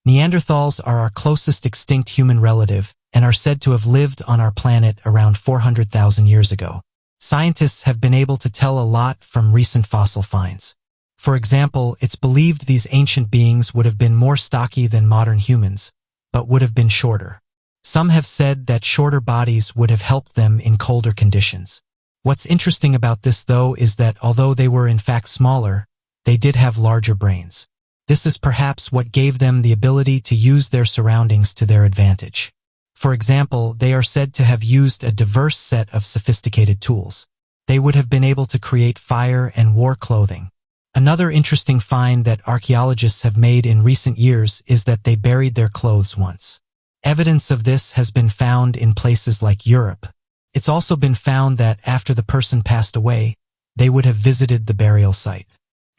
Neanderthals are our closest extinct human relative and are said to have lived on our planet around 400,000 years ago. Scientists have been able to tell a lot from recent fossil finds. For example, it's believed these ancient beings would have been more stocky than modern humans, but would have been shorter. Some have said that shorter bodies would have helped them in colder conditions. What's interesting about this, though, is that although they were in fact smaller, they did have larger brains. This is perhaps what gave them the ability to use their surroundings to their advantage. For example, they are said to have used a diverse set of sophisticated tools. They would have been able to create fire and war clothing. Another interesting find that archaeologists have made in recent years is that they buried their clothes once. Evidence of this has been found in places like Europe. It's also been found that after the person passed away, they would have visited the burial site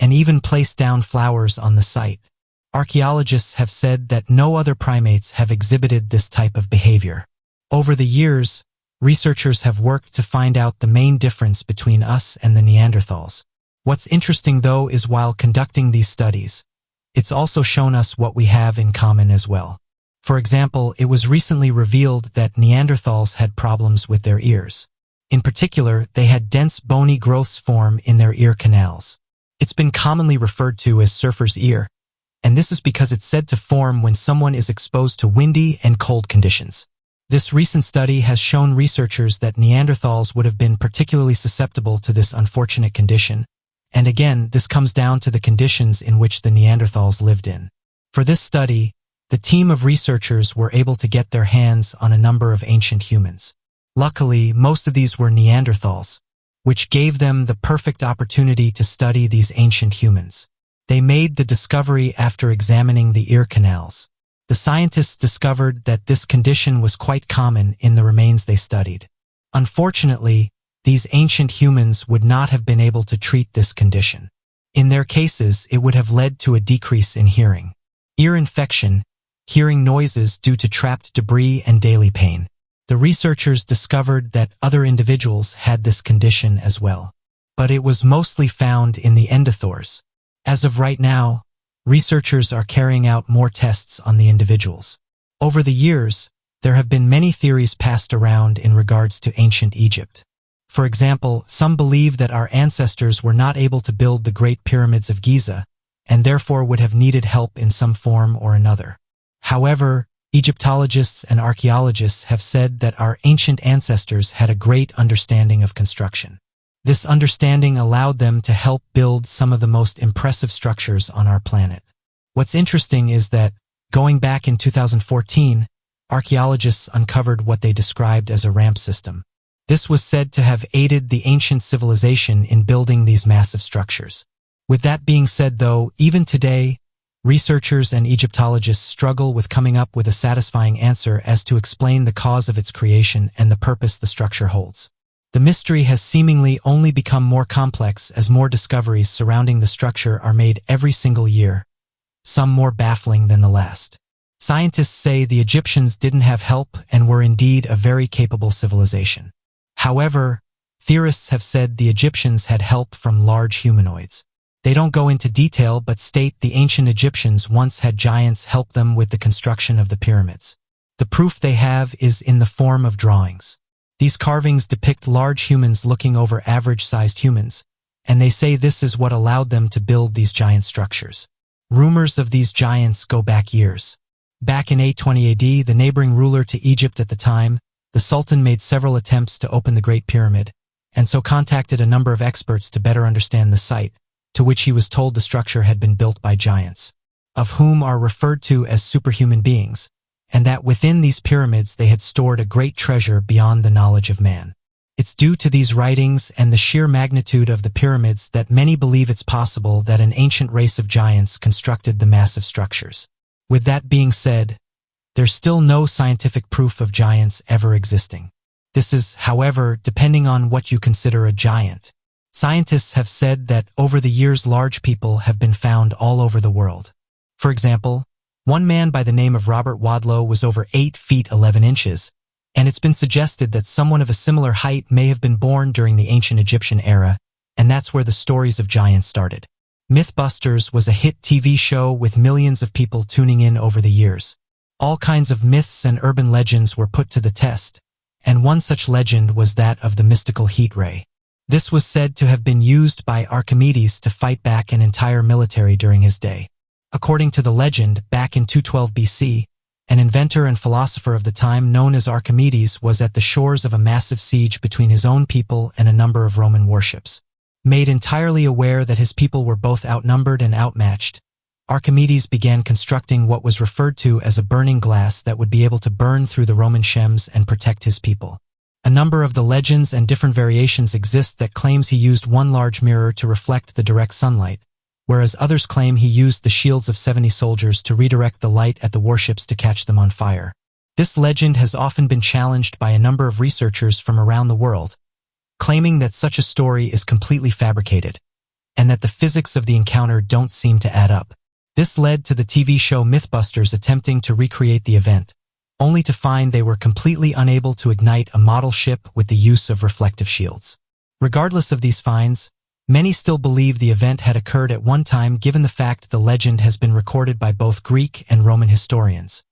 and even placed down flowers on the site. Archaeologists have said that no other primates have exhibited this type of behavior. Over the years, researchers have worked to find out the main difference between us and the Neanderthals. What's interesting, though, is while conducting these studies, it's also shown us what we have in common as well. For example, it was recently revealed that Neanderthals had problems with their ears. In particular, they had dense bony growths form in their ear canals. It's been commonly referred to as surfer's ear, and this is because it's said to form when someone is exposed to windy and cold conditions. This recent study has shown researchers that Neanderthals would have been particularly susceptible to this unfortunate condition, and again, this comes down to the conditions in which the Neanderthals lived in. For this study, the team of researchers were able to get their hands on a number of ancient humans. Luckily, most of these were Neanderthals, which gave them the perfect opportunity to study these ancient humans. They made the discovery after examining the ear canals. The scientists discovered that this condition was quite common in the remains they studied. Unfortunately, these ancient humans would not have been able to treat this condition. In their cases, it would have led to a decrease in hearing. Ear infection, hearing noises due to trapped debris and daily pain. The researchers discovered that other individuals had this condition as well, but it was mostly found in the endothores. As of right now, researchers are carrying out more tests on the individuals. Over the years, there have been many theories passed around in regards to ancient Egypt. For example, some believe that our ancestors were not able to build the Great Pyramids of Giza and therefore would have needed help in some form or another. However, Egyptologists and archaeologists have said that our ancient ancestors had a great understanding of construction. This understanding allowed them to help build some of the most impressive structures on our planet. What's interesting is that, going back in 2014, archaeologists uncovered what they described as a ramp system. This was said to have aided the ancient civilization in building these massive structures. With that being said, though, even today, researchers and Egyptologists struggle with coming up with a satisfying answer as to explain the cause of its creation and the purpose the structure holds. The mystery has seemingly only become more complex as more discoveries surrounding the structure are made every single year, some more baffling than the last. Scientists say the Egyptians didn't have help and were indeed a very capable civilization. However, theorists have said the Egyptians had help from large humanoids. They don't go into detail but state the ancient Egyptians once had giants help them with the construction of the pyramids. The proof they have is in the form of drawings. These carvings depict large humans looking over average-sized humans, and they say this is what allowed them to build these giant structures. Rumors of these giants go back years. Back in 820 AD, the neighboring ruler to Egypt at the time, the Sultan made several attempts to open the Great Pyramid, and so contacted a number of experts to better understand the site, to which he was told the structure had been built by giants, of whom are referred to as superhuman beings, and that within these pyramids they had stored a great treasure beyond the knowledge of man. It's due to these writings and the sheer magnitude of the pyramids that many believe it's possible that an ancient race of giants constructed the massive structures. With that being said, there's still no scientific proof of giants ever existing. This is, however, depending on what you consider a giant. Scientists have said that over the years large people have been found all over the world. For example, one man by the name of Robert Wadlow was over 8 feet 11 inches, and it's been suggested that someone of a similar height may have been born during the ancient Egyptian era, and that's where the stories of giants started. Mythbusters was a hit TV show with millions of people tuning in over the years. All kinds of myths and urban legends were put to the test, and one such legend was that of the mystical heat ray. This was said to have been used by Archimedes to fight back an entire military during his day. According to the legend, back in 212 BC, an inventor and philosopher of the time known as Archimedes was at the shores of a massive siege between his own people and a number of Roman warships. Made entirely aware that his people were both outnumbered and outmatched, Archimedes began constructing what was referred to as a burning glass that would be able to burn through the Roman shems and protect his people. A number of the legends and different variations exist that claims he used one large mirror to reflect the direct sunlight, whereas others claim he used the shields of 70 soldiers to redirect the light at the warships to catch them on fire. This legend has often been challenged by a number of researchers from around the world, claiming that such a story is completely fabricated, and that the physics of the encounter don't seem to add up. This led to the TV show Mythbusters attempting to recreate the event, only to find they were completely unable to ignite a model ship with the use of reflective shields. Regardless of these finds, many still believe the event had occurred at one time given the fact the legend has been recorded by both Greek and Roman historians,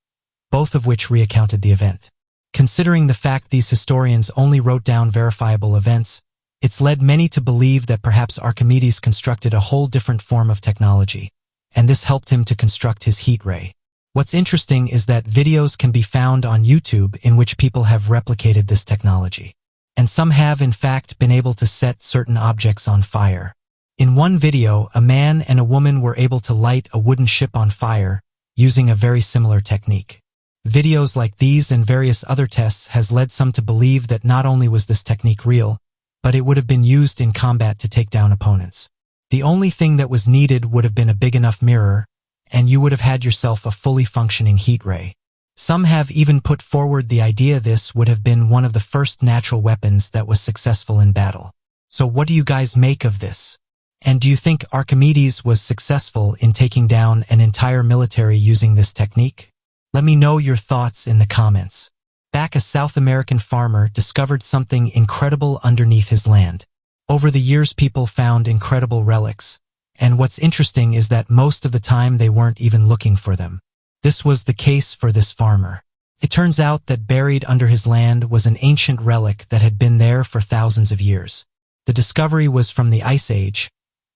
both of which recounted the event. Considering the fact these historians only wrote down verifiable events, it's led many to believe that perhaps Archimedes constructed a whole different form of technology, and this helped him to construct his heat ray. What's interesting is that videos can be found on YouTube in which people have replicated this technology, and some have in fact been able to set certain objects on fire. In one video, a man and a woman were able to light a wooden ship on fire using a very similar technique. Videos like these and various other tests has led some to believe that not only was this technique real, but it would have been used in combat to take down opponents. The only thing that was needed would have been a big enough mirror, and you would have had yourself a fully functioning heat ray. Some have even put forward the idea this would have been one of the first natural weapons that was successful in battle. So what do you guys make of this? And do you think Archimedes was successful in taking down an entire military using this technique? Let me know your thoughts in the comments. Back, a South American farmer discovered something incredible underneath his land. Over the years, people found incredible relics, and what's interesting is that most of the time they weren't even looking for them. This was the case for this farmer. It turns out that buried under his land was an ancient relic that had been there for thousands of years. The discovery was from the Ice Age,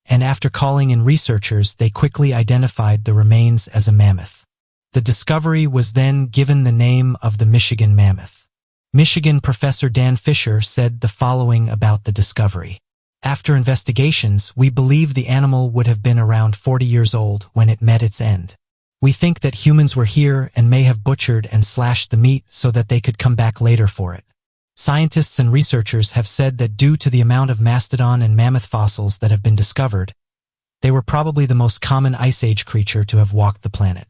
and after calling in researchers, they quickly identified the remains as a mammoth. The discovery was then given the name of the Michigan mammoth. Michigan professor Dan Fisher said the following about the discovery. After investigations, we believe the animal would have been around 40 years old when it met its end. We think that humans were here and may have butchered and slashed the meat so that they could come back later for it. Scientists and researchers have said that due to the amount of mastodon and mammoth fossils that have been discovered, they were probably the most common Ice Age creature to have walked the planet.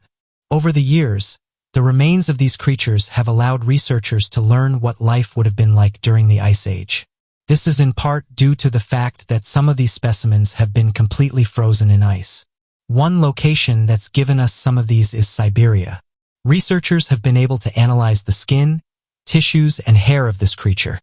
Over the years, the remains of these creatures have allowed researchers to learn what life would have been like during the Ice Age. This is in part due to the fact that some of these specimens have been completely frozen in ice. One location that's given us some of these is Siberia. Researchers have been able to analyze the skin, tissues, and hair of this creature,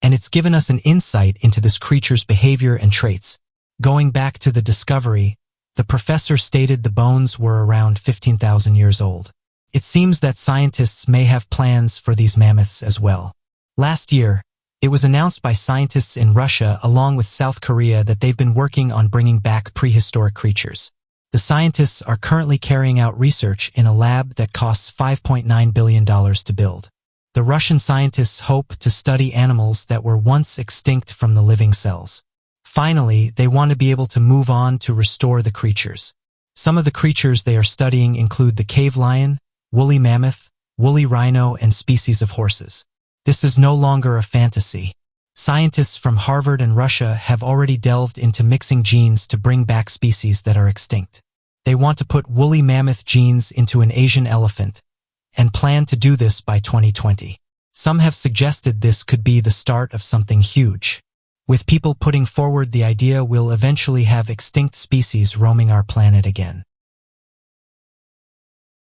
and it's given us an insight into this creature's behavior and traits. Going back to the discovery, the professor stated the bones were around 15,000 years old. It seems that scientists may have plans for these mammoths as well. Last year, it was announced by scientists in Russia along with South Korea that they've been working on bringing back prehistoric creatures. The scientists are currently carrying out research in a lab that costs $5.9 billion to build. The Russian scientists hope to study animals that were once extinct from the living cells. Finally, they want to be able to move on to restore the creatures. Some of the creatures they are studying include the cave lion, woolly mammoth, woolly rhino, and species of horses. This is no longer a fantasy. Scientists from Harvard and Russia have already delved into mixing genes to bring back species that are extinct. They want to put woolly mammoth genes into an Asian elephant, and plan to do this by 2020. Some have suggested this could be the start of something huge, with people putting forward the idea we'll eventually have extinct species roaming our planet again.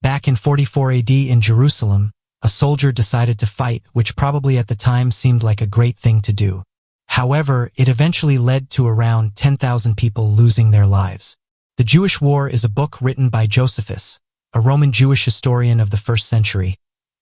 Back in 44 AD in Jerusalem, a soldier decided to fight, which probably at the time seemed like a great thing to do. However, it eventually led to around 10,000 people losing their lives. The Jewish War is a book written by Josephus, a Roman Jewish historian of the 1st century,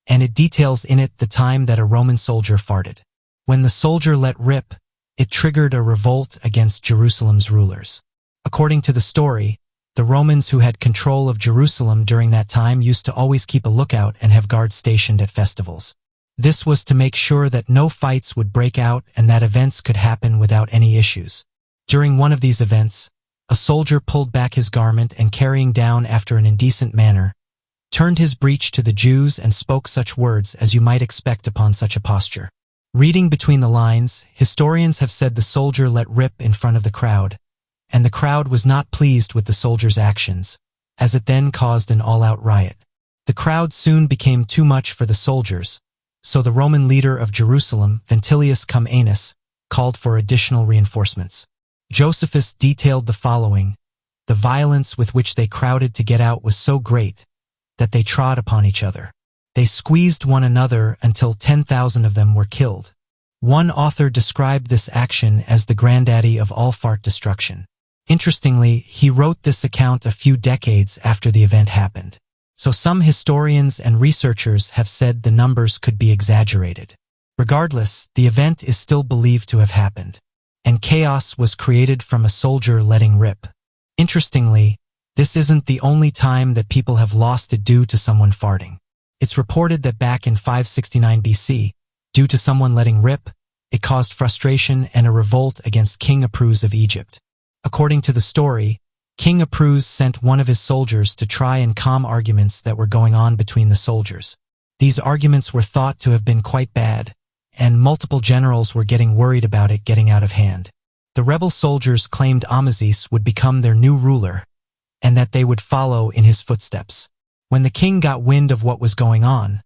and it details in it the time that a Roman soldier farted. When the soldier let rip, it triggered a revolt against Jerusalem's rulers. According to the story, the Romans who had control of Jerusalem during that time used to always keep a lookout and have guards stationed at festivals. This was to make sure that no fights would break out and that events could happen without any issues. During one of these events, a soldier pulled back his garment and, carrying down after an indecent manner, turned his breech to the Jews and spoke such words as you might expect upon such a posture. Reading between the lines, historians have said the soldier let rip in front of the crowd, and the crowd was not pleased with the soldier's actions, as it then caused an all-out riot. The crowd soon became too much for the soldiers, so the Roman leader of Jerusalem, Ventilius cum Anus, called for additional reinforcements. Josephus detailed the following: the violence with which they crowded to get out was so great that they trod upon each other. They squeezed one another until 10,000 of them were killed. One author described this action as the granddaddy of all fart destruction. Interestingly, he wrote this account a few decades after the event happened. So some historians and researchers have said the numbers could be exaggerated. Regardless, the event is still believed to have happened, and chaos was created from a soldier letting rip. Interestingly, this isn't the only time that people have lost it due to someone farting. It's reported that back in 569 BC, due to someone letting rip, it caused frustration and a revolt against King Aprus of Egypt. According to the story, King Aprus sent one of his soldiers to try and calm arguments that were going on between the soldiers. These arguments were thought to have been quite bad, and multiple generals were getting worried about it getting out of hand. The rebel soldiers claimed Amasis would become their new ruler, and that they would follow in his footsteps. When the king got wind of what was going on,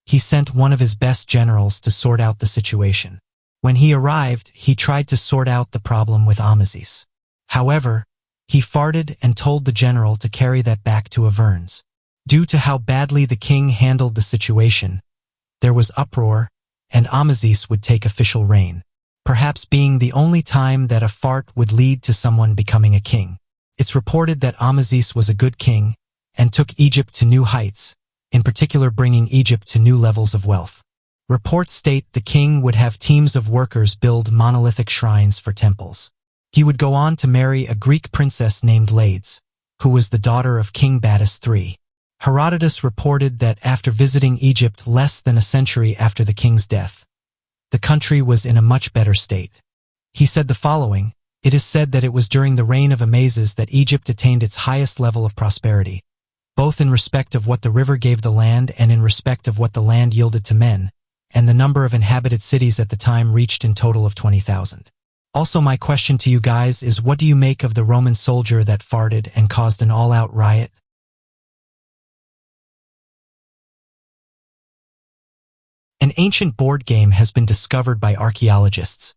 he sent one of his best generals to sort out the situation. When he arrived, he tried to sort out the problem with Amasis. However, he farted and told the general to carry that back to Avernes. Due to how badly the king handled the situation, there was uproar, and Amasis would take official reign, perhaps being the only time that a fart would lead to someone becoming a king. It's reported that Amasis was a good king and took Egypt to new heights, in particular bringing Egypt to new levels of wealth. Reports state the king would have teams of workers build monolithic shrines for temples. He would go on to marry a Greek princess named Lades, who was the daughter of King Battus III. Herodotus reported that after visiting Egypt less than a century after the king's death, the country was in a much better state. He said the following: "It is said that it was during the reign of Amasis that Egypt attained its highest level of prosperity, both in respect of what the river gave the land and in respect of what the land yielded to men, and the number of inhabited cities at the time reached in total of 20,000. Also, my question to you guys is, what do you make of the Roman soldier that farted and caused an all-out riot? An ancient board game has been discovered by archaeologists,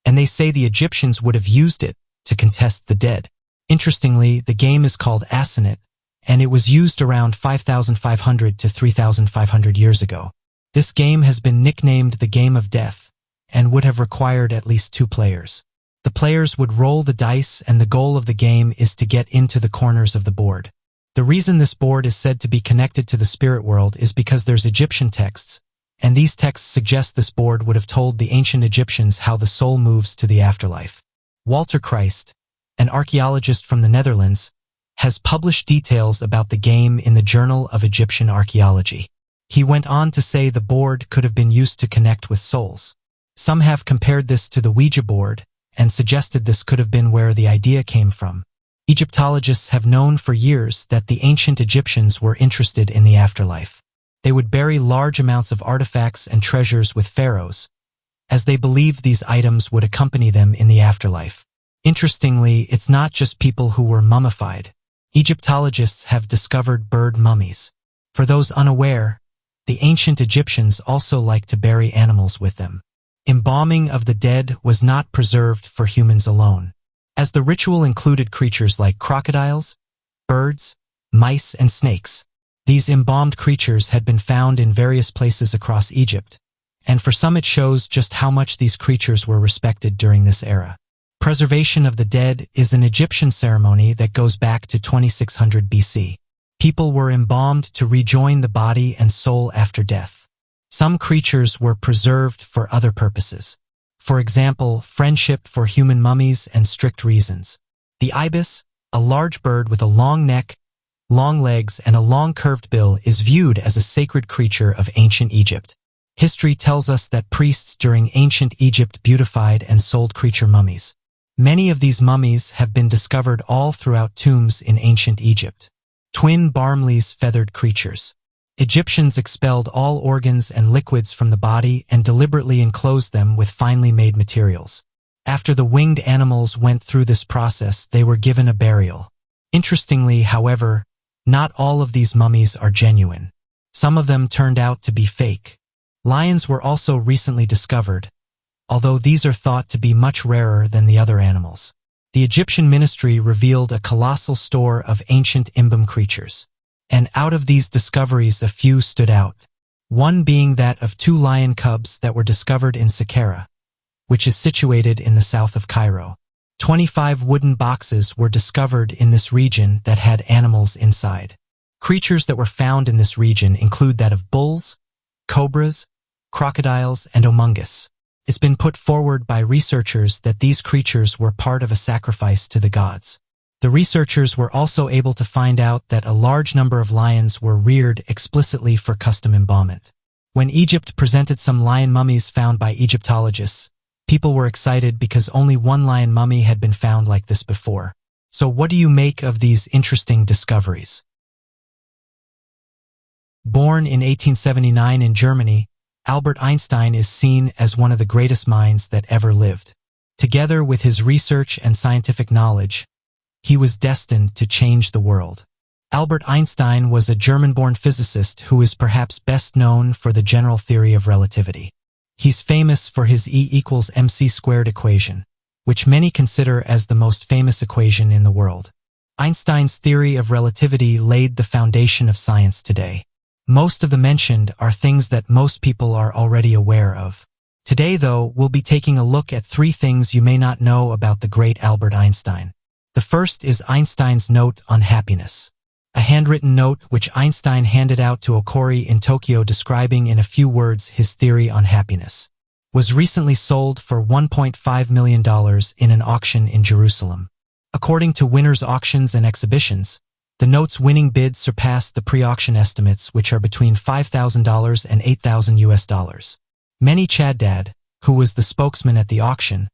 and they say the Egyptians would have used it to contest the dead. Interestingly, the game is called Asenath, and it was used around 5,500 to 3,500 years ago. This game has been nicknamed the Game of Death, and would have required at least 2 players. The players would roll the dice, and the goal of the game is to get into the corners of the board. The reason this board is said to be connected to the spirit world is because there's Egyptian texts, and these texts suggest this board would have told the ancient Egyptians how the soul moves to the afterlife. Walter Christ, an archaeologist from the Netherlands, has published details about the game in the Journal of Egyptian Archaeology. He went on to say the board could have been used to connect with souls. Some have compared this to the Ouija board and suggested this could have been where the idea came from. Egyptologists have known for years that the ancient Egyptians were interested in the afterlife. They would bury large amounts of artifacts and treasures with pharaohs, as they believed these items would accompany them in the afterlife. Interestingly, it's not just people who were mummified. Egyptologists have discovered bird mummies. For those unaware, the ancient Egyptians also liked to bury animals with them. Embalming of the dead was not preserved for humans alone, as the ritual included creatures like crocodiles, birds, mice, and snakes. These embalmed creatures had been found in various places across Egypt, and for some it shows just how much these creatures were respected during this era. Preservation of the dead is an Egyptian ceremony that goes back to 2600 BC. People were embalmed to rejoin the body and soul after death. Some creatures were preserved for other purposes. For example, friendship for human mummies and strict reasons. The ibis, a large bird with a long neck, long legs, and a long curved bill, is viewed as a sacred creature of ancient Egypt. History tells us that priests during ancient Egypt beautified and sold creature mummies. Many of these mummies have been discovered all throughout tombs in ancient Egypt. Twin Barmley's feathered creatures. Egyptians expelled all organs and liquids from the body and deliberately enclosed them with finely made materials. After the winged animals went through this process, they were given a burial. Interestingly, however, not all of these mummies are genuine. Some of them turned out to be fake. Lions were also recently discovered, although these are thought to be much rarer than the other animals. The Egyptian ministry revealed a colossal store of ancient Imbam creatures. And out of these discoveries, a few stood out. One being that of 2 lion cubs that were discovered in Saqqara, which is situated in the south of Cairo. 25 wooden boxes were discovered in this region that had animals inside. Creatures that were found in this region include that of bulls, cobras, crocodiles, and omungus. It's been put forward by researchers that these creatures were part of a sacrifice to the gods. The researchers were also able to find out that a large number of lions were reared explicitly for custom embalmment. When Egypt presented some lion mummies found by Egyptologists, people were excited because only one lion mummy had been found like this before. So what do you make of these interesting discoveries? Born in 1879 in Germany, Albert Einstein is seen as one of the greatest minds that ever lived. Together with his research and scientific knowledge, he was destined to change the world. Albert Einstein was a German-born physicist who is perhaps best known for the general theory of relativity. He's famous for his E=mc² equation, which many consider as the most famous equation in the world. Einstein's theory of relativity laid the foundation of science today. Most of the mentioned are things that most people are already aware of. Today, though, we'll be taking a look at 3 things you may not know about the great Albert Einstein. The first is Einstein's note on happiness. A handwritten note which Einstein handed out to Okori in Tokyo describing in a few words his theory on happiness, was recently sold for $1.5 million in an auction in Jerusalem. According to Winners Auctions and Exhibitions, the note's winning bid surpassed the pre-auction estimates, which are between $5,000 and $8,000. Many Chaddad, who was the spokesman at the auction,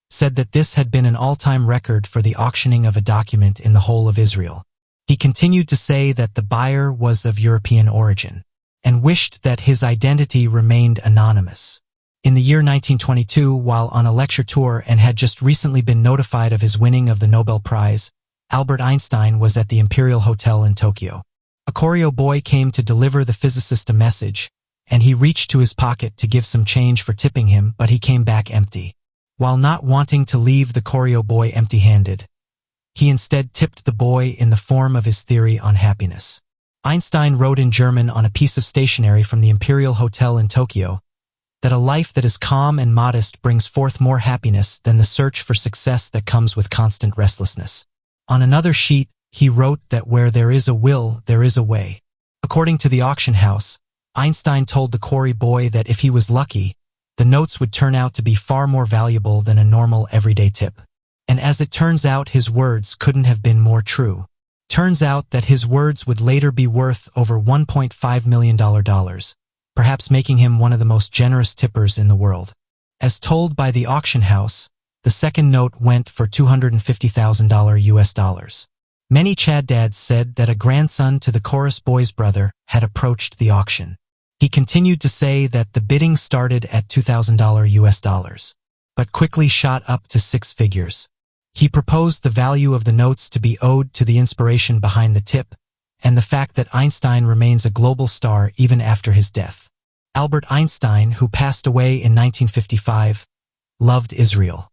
said that this had been an all-time record for the auctioning of a document in the whole of Israel. He continued to say that the buyer was of European origin, and wished that his identity remained anonymous. In the year 1922, while on a lecture tour and had just recently been notified of his winning of the Nobel Prize, Albert Einstein was at the Imperial Hotel in Tokyo. A choreo boy came to deliver the physicist a message, and he reached to his pocket to give some change for tipping him, but he came back empty. While not wanting to leave the choreo boy empty-handed, he instead tipped the boy in the form of his theory on happiness. Einstein wrote in German on a piece of stationery from the Imperial Hotel in Tokyo that a life that is calm and modest brings forth more happiness than the search for success that comes with constant restlessness. On another sheet, he wrote that where there is a will, there is a way. According to the auction house, Einstein told the quarry boy that if he was lucky, the notes would turn out to be far more valuable than a normal everyday tip. And as it turns out, his words couldn't have been more true. Turns out that his words would later be worth over $1.5 million, perhaps making him one of the most generous tippers in the world. As told by the auction house, the second note went for $250,000 US. Many Chaddads said that a grandson to the chorus boy's brother had approached the auction. He continued to say that the bidding started at $2,000 US, but quickly shot up to 6 figures. He proposed the value of the notes to be owed to the inspiration behind the tip and the fact that Einstein remains a global star even after his death. Albert Einstein, who passed away in 1955, loved Israel.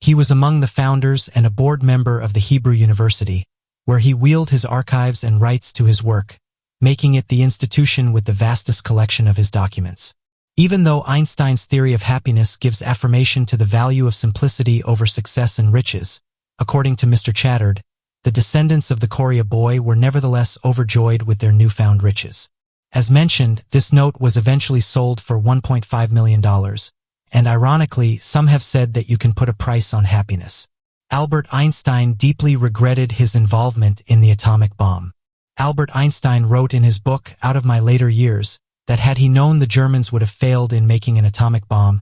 He was among the founders and a board member of the Hebrew University, where he wielded his archives and rights to his work, making it the institution with the vastest collection of his documents. Even though Einstein's theory of happiness gives affirmation to the value of simplicity over success and riches, according to Mr. Chatterd, the descendants of the Korea boy were nevertheless overjoyed with their newfound riches. As mentioned, this note was eventually sold for $1.5 million, and ironically, some have said that you can put a price on happiness. Albert Einstein deeply regretted his involvement in the atomic bomb. Albert Einstein wrote in his book, Out of My Later Years, that had he known the Germans would have failed in making an atomic bomb,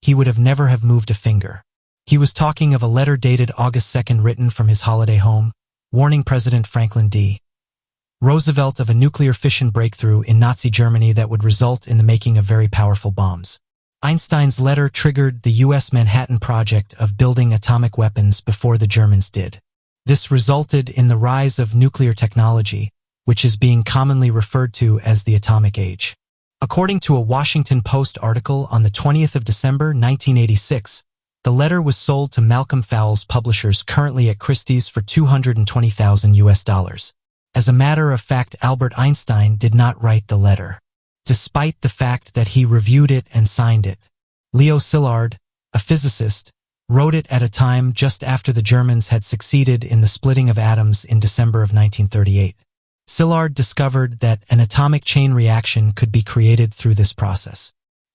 he would have never have moved a finger. He was talking of a letter dated August 2nd written from his holiday home, warning President Franklin D. Roosevelt of a nuclear fission breakthrough in Nazi Germany that would result in the making of very powerful bombs. Einstein's letter triggered the U.S. Manhattan Project of building atomic weapons before the Germans did. This resulted in the rise of nuclear technology, which is being commonly referred to as the atomic age. According to a Washington Post article on the 20th of December 1986, the letter was sold to Malcolm Fowles Publishers, currently at Christie's, for $220,000. As a matter of fact, Albert Einstein did not write the letter, despite the fact that he reviewed it and signed it. Leo Szilard, a physicist, wrote it at a time just after the Germans had succeeded in the splitting of atoms in December of 1938. Szilard discovered that an atomic chain reaction could be created through this process.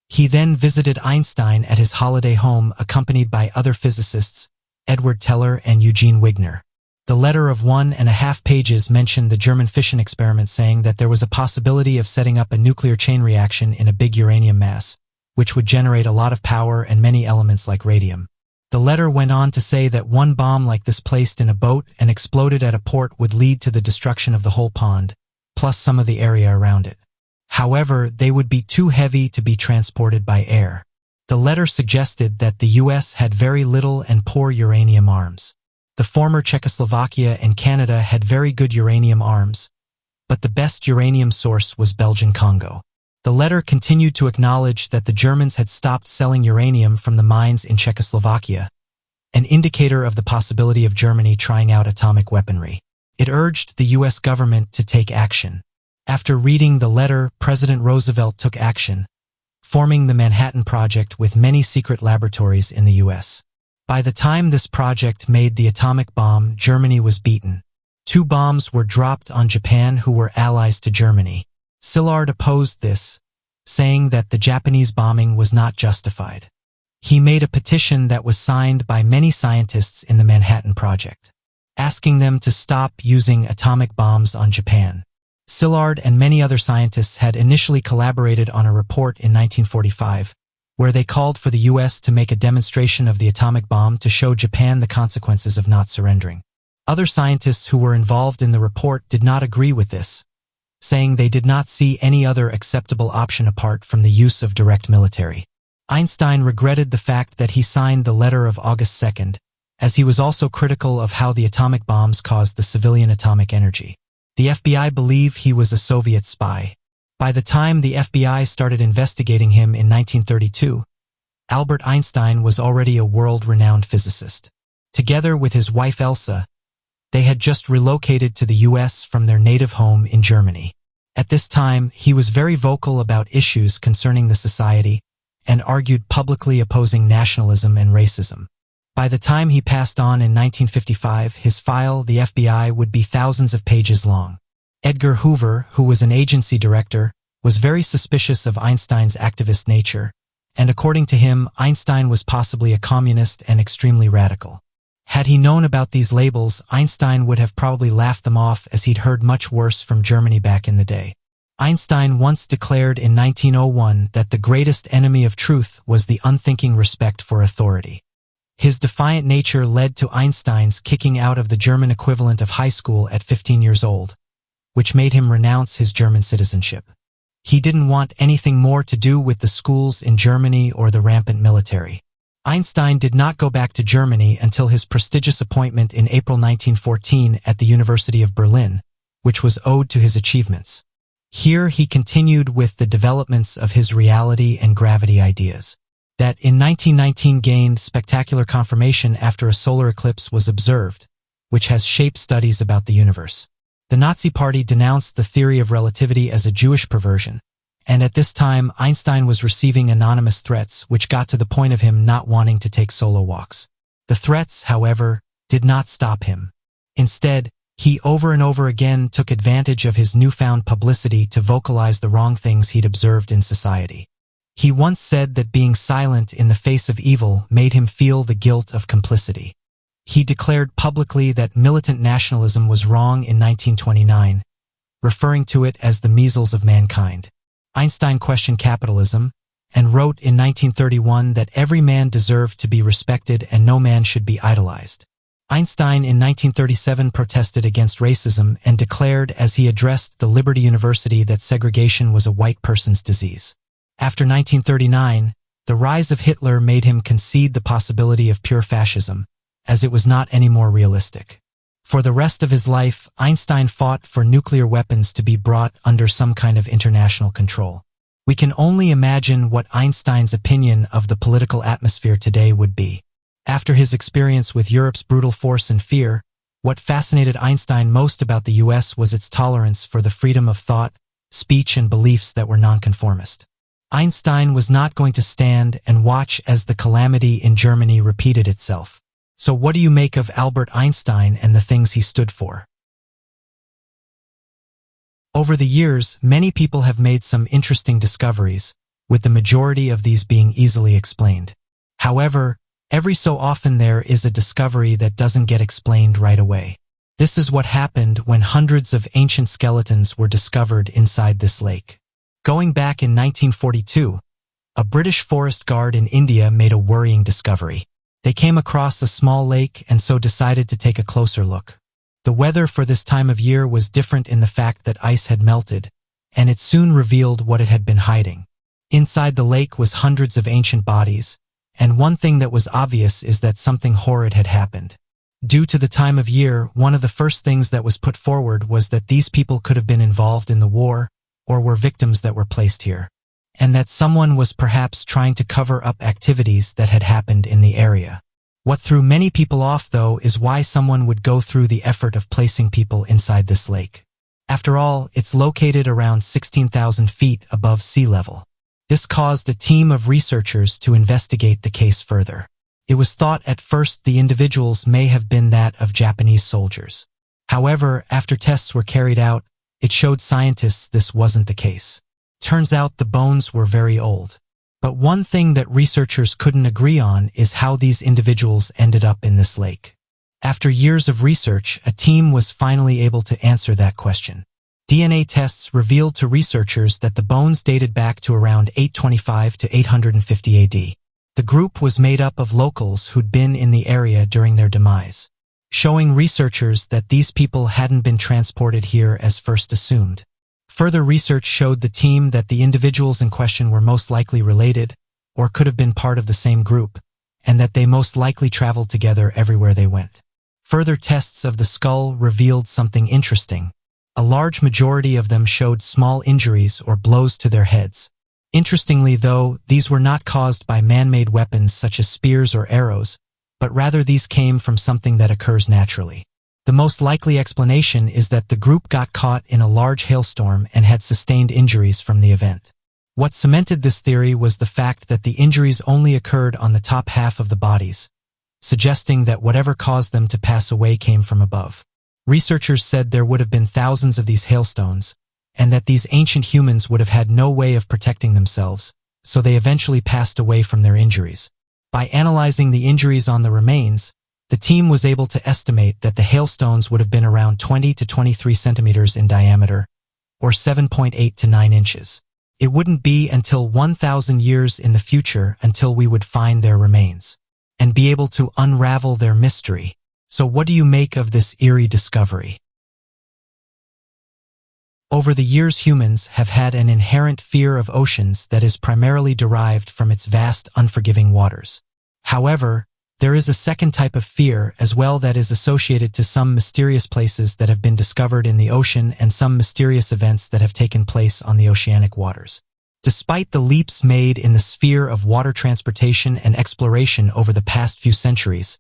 He then visited Einstein at his holiday home, accompanied by other physicists, Edward Teller and Eugene Wigner. The letter of 1.5 pages mentioned the German fission experiment, saying that there was a possibility of setting up a nuclear chain reaction in a big uranium mass, which would generate a lot of power and many elements like radium. The letter went on to say that one bomb like this placed in a boat and exploded at a port would lead to the destruction of the whole pond, plus some of the area around it. However, they would be too heavy to be transported by air. The letter suggested that the U.S. had very little and poor uranium arms. The former Czechoslovakia and Canada had very good uranium arms, but the best uranium source was Belgian Congo. The letter continued to acknowledge that the Germans had stopped selling uranium from the mines in Czechoslovakia, an indicator of the possibility of Germany trying out atomic weaponry. It urged the U.S. government to take action. After reading the letter, President Roosevelt took action, forming the Manhattan Project with many secret laboratories in the U.S. By the time this project made the atomic bomb, Germany was beaten. 2 bombs were dropped on Japan, who were allies to Germany. Szilard opposed this, saying that the Japanese bombing was not justified. He made a petition that was signed by many scientists in the Manhattan Project, asking them to stop using atomic bombs on Japan. Szilard and many other scientists had initially collaborated on a report in 1945, where they called for the U.S. to make a demonstration of the atomic bomb to show Japan the consequences of not surrendering. Other scientists who were involved in the report did not agree with this, saying they did not see any other acceptable option apart from the use of direct military. Einstein regretted the fact that he signed the letter of August 2nd, as he was also critical of how the atomic bombs caused the civilian atomic energy. The FBI believed he was a Soviet spy. By the time the FBI started investigating him in 1932, Albert Einstein was already a world-renowned physicist. Together with his wife Elsa, they had just relocated to the U.S. from their native home in Germany. At this time, he was very vocal about issues concerning the society and argued publicly opposing nationalism and racism. By the time he passed on in 1955, his file, the FBI, would be thousands of pages long. Edgar Hoover, who was an agency director, was very suspicious of Einstein's activist nature, and according to him, Einstein was possibly a communist and extremely radical. Had he known about these labels, Einstein would have probably laughed them off, as he'd heard much worse from Germany back in the day. Einstein once declared in 1901 that the greatest enemy of truth was the unthinking respect for authority. His defiant nature led to Einstein's kicking out of the German equivalent of high school at 15 years old, which made him renounce his German citizenship. He didn't want anything more to do with the schools in Germany or the rampant military. Einstein did not go back to Germany until his prestigious appointment in April 1914 at the University of Berlin, which was owed to his achievements. Here he continued with the developments of his reality and gravity ideas, that in 1919 gained spectacular confirmation after a solar eclipse was observed, which has shaped studies about the universe. The Nazi Party denounced the theory of relativity as a Jewish perversion, And at this time, Einstein was receiving anonymous threats, which got to the point of him not wanting to take solo walks. The threats, however, did not stop him. Instead, he over and over again took advantage of his newfound publicity to vocalize the wrong things he'd observed in society. He once said that being silent in the face of evil made him feel the guilt of complicity. He declared publicly that militant nationalism was wrong in 1929, referring to it as the measles of mankind. Einstein questioned capitalism and wrote in 1931 that every man deserved to be respected and no man should be idolized. Einstein in 1937 protested against racism and declared as he addressed the Liberty University that segregation was a white person's disease. After 1939, the rise of Hitler made him concede the possibility of pure fascism, as it was not any more realistic. For the rest of his life, Einstein fought for nuclear weapons to be brought under some kind of international control. We can only imagine what Einstein's opinion of the political atmosphere today would be. After his experience with Europe's brutal force and fear, what fascinated Einstein most about the US was its tolerance for the freedom of thought, speech, and beliefs that were nonconformist. Einstein was not going to stand and watch as the calamity in Germany repeated itself. So what do you make of Albert Einstein and the things he stood for? Over the years, many people have made some interesting discoveries, with the majority of these being easily explained. However, every so often there is a discovery that doesn't get explained right away. This is what happened when hundreds of ancient skeletons were discovered inside this lake. Going back in 1942, a British forest guard in India made a worrying discovery. They came across a small lake and so decided to take a closer look. The weather for this time of year was different in the fact that ice had melted, and it soon revealed what it had been hiding. Inside the lake was hundreds of ancient bodies, and one thing that was obvious is that something horrid had happened. Due to the time of year, one of the first things that was put forward was that these people could have been involved in the war, or were victims that were placed here, and that someone was perhaps trying to cover up activities that had happened in the area. What threw many people off, though, is why someone would go through the effort of placing people inside this lake. After all, it's located around 16,000 feet above sea level. This caused a team of researchers to investigate the case further. It was thought at first the individuals may have been that of Japanese soldiers. However, after tests were carried out, it showed scientists this wasn't the case. Turns out the bones were very old. But one thing that researchers couldn't agree on is how these individuals ended up in this lake. After years of research, a team was finally able to answer that question. DNA tests revealed to researchers that the bones dated back to around 825 to 850 AD. The group was made up of locals who'd been in the area during their demise, showing researchers that these people hadn't been transported here as first assumed. Further research showed the team that the individuals in question were most likely related, or could have been part of the same group, and that they most likely traveled together everywhere they went. Further tests of the skull revealed something interesting. A large majority of them showed small injuries or blows to their heads. Interestingly, though, these were not caused by man-made weapons such as spears or arrows, but rather these came from something that occurs naturally. The most likely explanation is that the group got caught in a large hailstorm and had sustained injuries from the event. What cemented this theory was the fact that the injuries only occurred on the top half of the bodies, suggesting that whatever caused them to pass away came from above. Researchers said there would have been thousands of these hailstones, and that these ancient humans would have had no way of protecting themselves, so they eventually passed away from their injuries. By analyzing the injuries on the remains, the team was able to estimate that the hailstones would have been around 20 to 23 centimeters in diameter, or 7.8 to 9 inches. It wouldn't be until 1,000 years in the future until we would find their remains, and be able to unravel their mystery. So what do you make of this eerie discovery? Over the years, humans have had an inherent fear of oceans that is primarily derived from its vast, unforgiving waters. However, there is a second type of fear as well that is associated to some mysterious places that have been discovered in the ocean and some mysterious events that have taken place on the oceanic waters. Despite the leaps made in the sphere of water transportation and exploration over the past few centuries,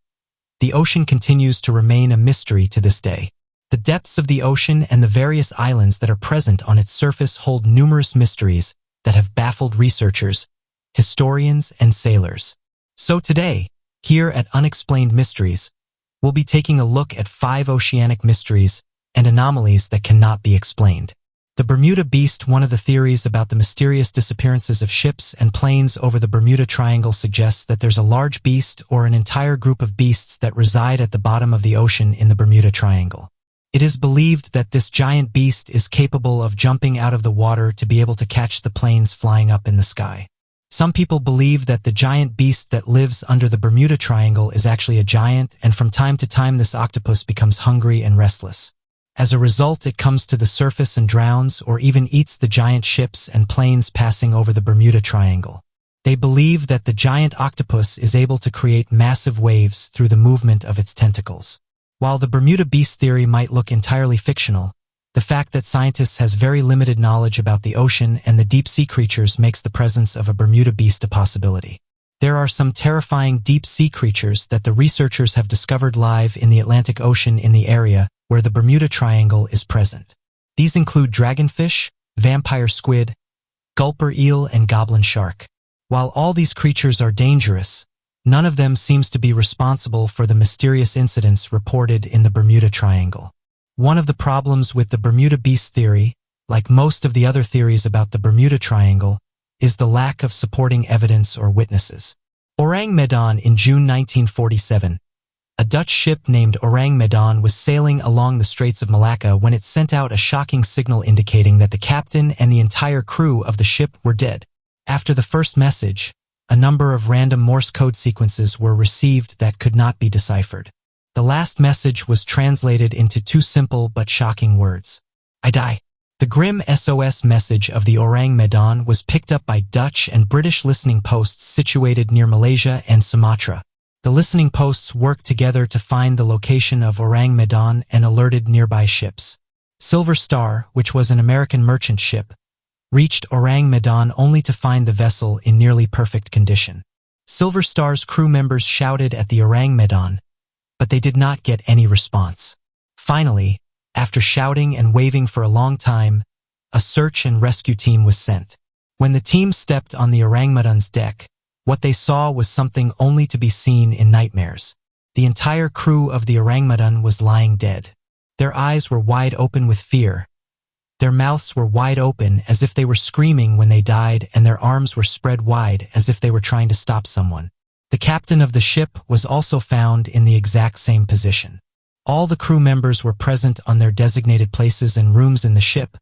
the ocean continues to remain a mystery to this day. The depths of the ocean and the various islands that are present on its surface hold numerous mysteries that have baffled researchers, historians, and sailors. So today, here at Unexplained Mysteries, we'll be taking a look at 5 oceanic mysteries and anomalies that cannot be explained. The Bermuda Beast. One of the theories about the mysterious disappearances of ships and planes over the Bermuda Triangle suggests that there's a large beast or an entire group of beasts that reside at the bottom of the ocean in the Bermuda Triangle. It is believed that this giant beast is capable of jumping out of the water to be able to catch the planes flying up in the sky. Some people believe that the giant beast that lives under the Bermuda Triangle is actually a giant, and from time to time this octopus becomes hungry and restless. As a result, it comes to the surface and drowns or even eats the giant ships and planes passing over the Bermuda Triangle. They believe that the giant octopus is able to create massive waves through the movement of its tentacles. While the Bermuda Beast theory might look entirely fictional, the fact that scientists has very limited knowledge about the ocean and the deep-sea creatures makes the presence of a Bermuda Beast a possibility. There are some terrifying deep-sea creatures that the researchers have discovered live in the Atlantic Ocean in the area where the Bermuda Triangle is present. These include dragonfish, vampire squid, gulper eel, and goblin shark. While all these creatures are dangerous, none of them seems to be responsible for the mysterious incidents reported in the Bermuda Triangle. One of the problems with the Bermuda Beast theory, like most of the other theories about the Bermuda Triangle, is the lack of supporting evidence or witnesses. Orang Medan. In June 1947, a Dutch ship named Orang Medan was sailing along the Straits of Malacca when it sent out a shocking signal indicating that the captain and the entire crew of the ship were dead. After the first message, a number of random Morse code sequences were received that could not be deciphered. The last message was translated into 2 simple but shocking words: "I die." The grim SOS message of the Orang Medan was picked up by Dutch and British listening posts situated near Malaysia and Sumatra. The listening posts worked together to find the location of Orang Medan and alerted nearby ships. Silver Star, which was an American merchant ship, reached Orang Medan only to find the vessel in nearly perfect condition. Silver Star's crew members shouted at the Orang Medan, but they did not get any response. Finally, after shouting and waving for a long time, a search and rescue team was sent. When the team stepped on the Orang Medan's deck, what they saw was something only to be seen in nightmares. The entire crew of the Orang Medan was lying dead. Their eyes were wide open with fear. Their mouths were wide open as if they were screaming when they died, and their arms were spread wide as if they were trying to stop someone. The captain of the ship was also found in the exact same position. All the crew members were present on their designated places and rooms in the ship,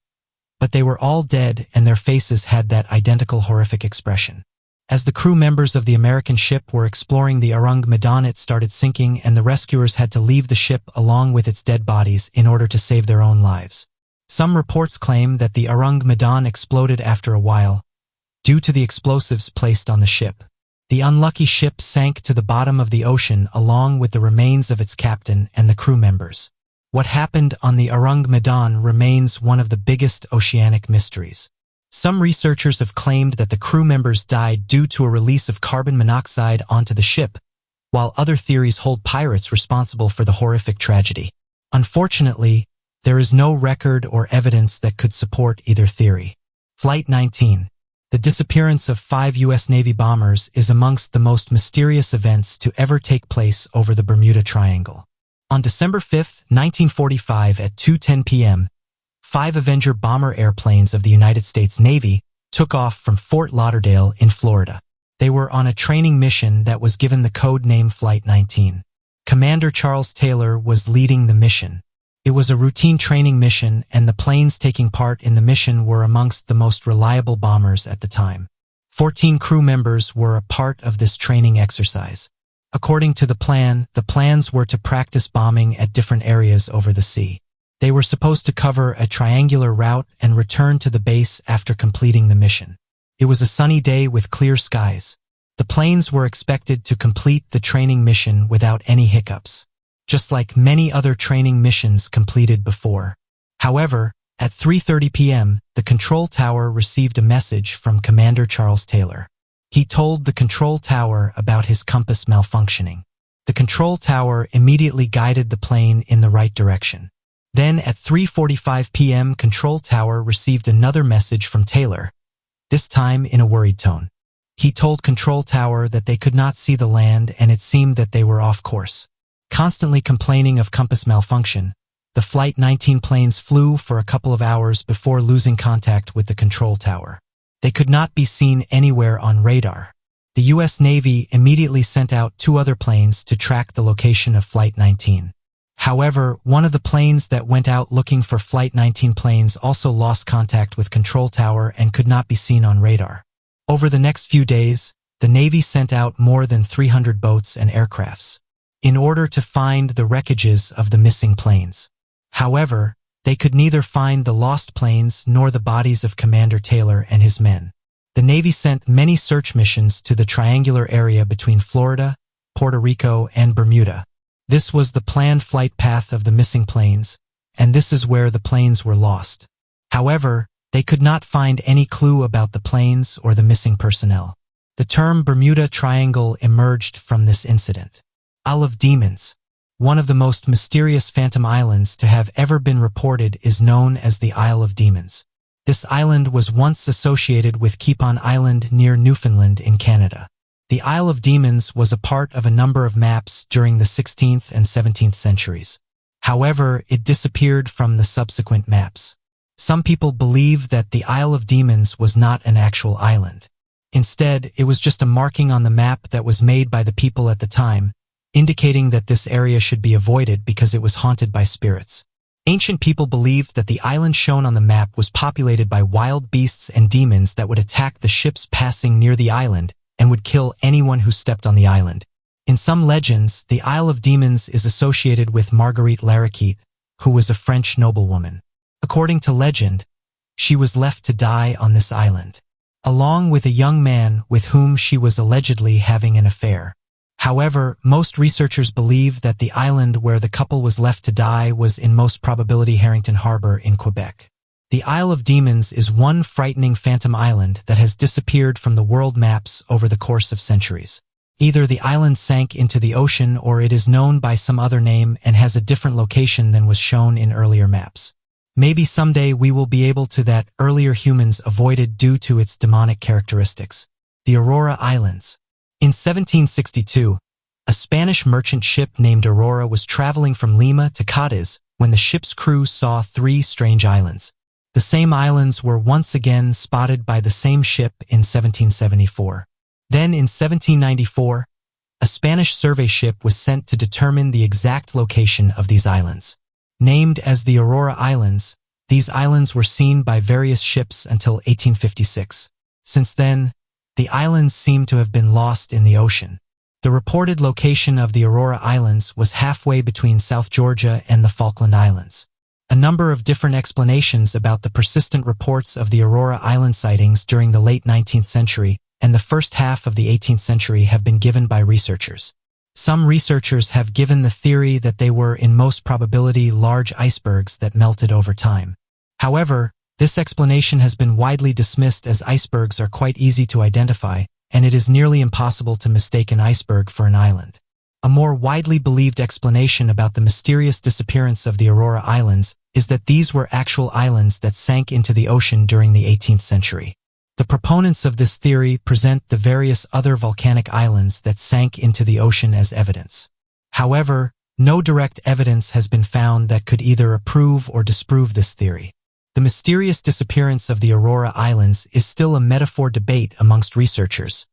but they were all dead and their faces had that identical horrific expression. As the crew members of the American ship were exploring the Orang Medan, it started sinking and the rescuers had to leave the ship along with its dead bodies in order to save their own lives. Some reports claim that the Orang Medan exploded after a while, due to the explosives placed on the ship. The unlucky ship sank to the bottom of the ocean along with the remains of its captain and the crew members. What happened on the Orang Medan remains one of the biggest oceanic mysteries. Some researchers have claimed that the crew members died due to a release of carbon monoxide onto the ship, while other theories hold pirates responsible for the horrific tragedy. Unfortunately, there is no record or evidence that could support either theory. Flight 19. The disappearance of 5 U.S. Navy bombers is amongst the most mysterious events to ever take place over the Bermuda Triangle. On December 5, 1945 at 2:10 p.m., 5 Avenger bomber airplanes of the United States Navy took off from Fort Lauderdale in Florida. They were on a training mission that was given the code name Flight 19. Commander Charles Taylor was leading the mission. It was a routine training mission, and the planes taking part in the mission were amongst the most reliable bombers at the time. 14 crew members were a part of this training exercise. According to the plans were to practice bombing at different areas over the sea. They were supposed to cover a triangular route and return to the base after completing the mission. It was a sunny day with clear skies. The planes were expected to complete the training mission without any hiccups, just like many other training missions completed before. However, at 3:30 p.m., the control tower received a message from Commander Charles Taylor. He told the control tower about his compass malfunctioning. The control tower immediately guided the plane in the right direction. Then at 3:45 p.m., control tower received another message from Taylor. this time in a worried tone. He told Control Tower that they could not see the land and it seemed that they were off course. Constantly complaining of compass malfunction, the Flight 19 planes flew for a couple of hours before losing contact with the Control Tower. They could not be seen anywhere on radar. The U.S. Navy immediately sent out 2 other planes to track the location of Flight 19. However, one of the planes that went out looking for Flight 19 planes also lost contact with Control Tower and could not be seen on radar. Over the next few days, the Navy sent out more than 300 boats and aircrafts in order to find the wreckages of the missing planes. However, they could neither find the lost planes nor the bodies of Commander Taylor and his men. The Navy sent many search missions to the triangular area between Florida, Puerto Rico, and Bermuda. This was the planned flight path of the missing planes, and this is where the planes were lost. However, they could not find any clue about the planes or the missing personnel. The term Bermuda Triangle emerged from this incident. Isle of Demons, one of the most mysterious phantom islands to have ever been reported, is known as the Isle of Demons. This island was once associated with Keepon Island near Newfoundland in Canada. The Isle of Demons was a part of a number of maps during the 16th and 17th centuries. However, it disappeared from the subsequent maps. Some people believe that the Isle of Demons was not an actual island. Instead, it was just a marking on the map that was made by the people at the time, indicating that this area should be avoided because it was haunted by spirits. Ancient people believed that the island shown on the map was populated by wild beasts and demons that would attack the ships passing near the island and would kill anyone who stepped on the island. In some legends, the Isle of Demons is associated with Marguerite Laraquette, who was a French noblewoman. According to legend, she was left to die on this island, along with a young man with whom she was allegedly having an affair. However, most researchers believe that the island where the couple was left to die was in most probability Harrington Harbor in Quebec. The Isle of Demons is one frightening phantom island that has disappeared from the world maps over the course of centuries. Either the island sank into the ocean or it is known by some other name and has a different location than was shown in earlier maps. Maybe someday we will be able to that earlier humans avoided due to its demonic characteristics. The Aurora Islands. In 1762, a Spanish merchant ship named Aurora was traveling from Lima to Cadiz when the ship's crew saw 3 strange islands. The same islands were once again spotted by the same ship in 1774. Then in 1794, a Spanish survey ship was sent to determine the exact location of these islands. Named as the Aurora Islands, these islands were seen by various ships until 1856. Since then, the islands seem to have been lost in the ocean. The reported location of the Aurora Islands was halfway between South Georgia and the Falkland Islands. A number of different explanations about the persistent reports of the Aurora Island sightings during the late 19th century and the first half of the 18th century have been given by researchers. Some researchers have given the theory that they were in most probability large icebergs that melted over time. However, this explanation has been widely dismissed as icebergs are quite easy to identify, and it is nearly impossible to mistake an iceberg for an island. A more widely believed explanation about the mysterious disappearance of the Aurora Islands is that these were actual islands that sank into the ocean during the 18th century. The proponents of this theory present the various other volcanic islands that sank into the ocean as evidence. However, no direct evidence has been found that could either approve or disprove this theory. The mysterious disappearance of the Aurora Islands is still a metaphor debate amongst researchers,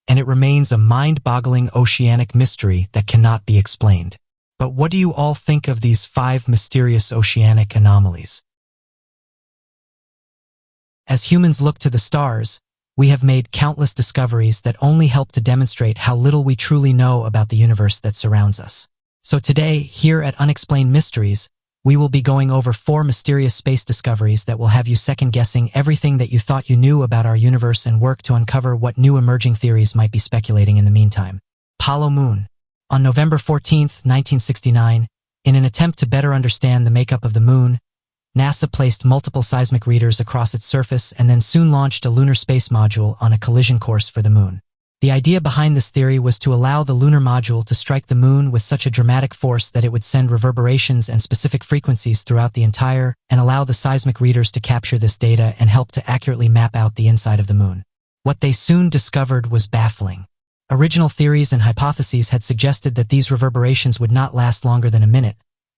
and it remains a mind-boggling oceanic mystery that cannot be explained. But what do you all think of these 5 mysterious oceanic anomalies? As humans look to the stars, we have made countless discoveries that only help to demonstrate how little we truly know about the universe that surrounds us. So today, here at Unexplained Mysteries, we will be going over 4 mysterious space discoveries that will have you second-guessing everything that you thought you knew about our universe and work to uncover what new emerging theories might be speculating in the meantime. Apollo Moon. On November 14, 1969, in an attempt to better understand the makeup of the moon, NASA placed multiple seismic readers across its surface and then soon launched a lunar space module on a collision course for the moon. The idea behind this theory was to allow the lunar module to strike the moon with such a dramatic force that it would send reverberations and specific frequencies throughout the entire and allow the seismic readers to capture this data and help to accurately map out the inside of the moon. What they soon discovered was baffling. Original theories and hypotheses had suggested that these reverberations would not last longer than a minute,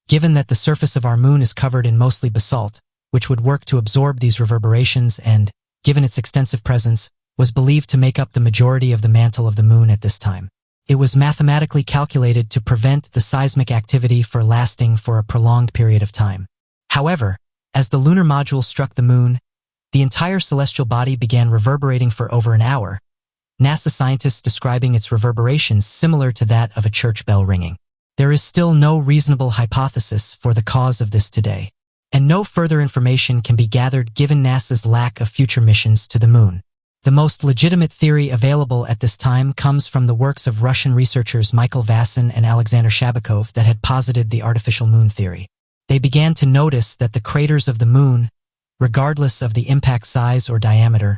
given that the surface of our moon is covered in mostly basalt, which would work to absorb these reverberations and, given its extensive presence, was believed to make up the majority of the mantle of the moon at this time. It was mathematically calculated to prevent the seismic activity from lasting for a prolonged period of time. However, as the lunar module struck the moon, the entire celestial body began reverberating for over an hour, NASA scientists describing its reverberations similar to that of a church bell ringing. There is still no reasonable hypothesis for the cause of this today, and no further information can be gathered given NASA's lack of future missions to the moon. The most legitimate theory available at this time comes from the works of Russian researchers Michael Vassin and Alexander Shabakov that had posited the artificial moon theory. They began to notice that the craters of the moon, regardless of the impact size or diameter,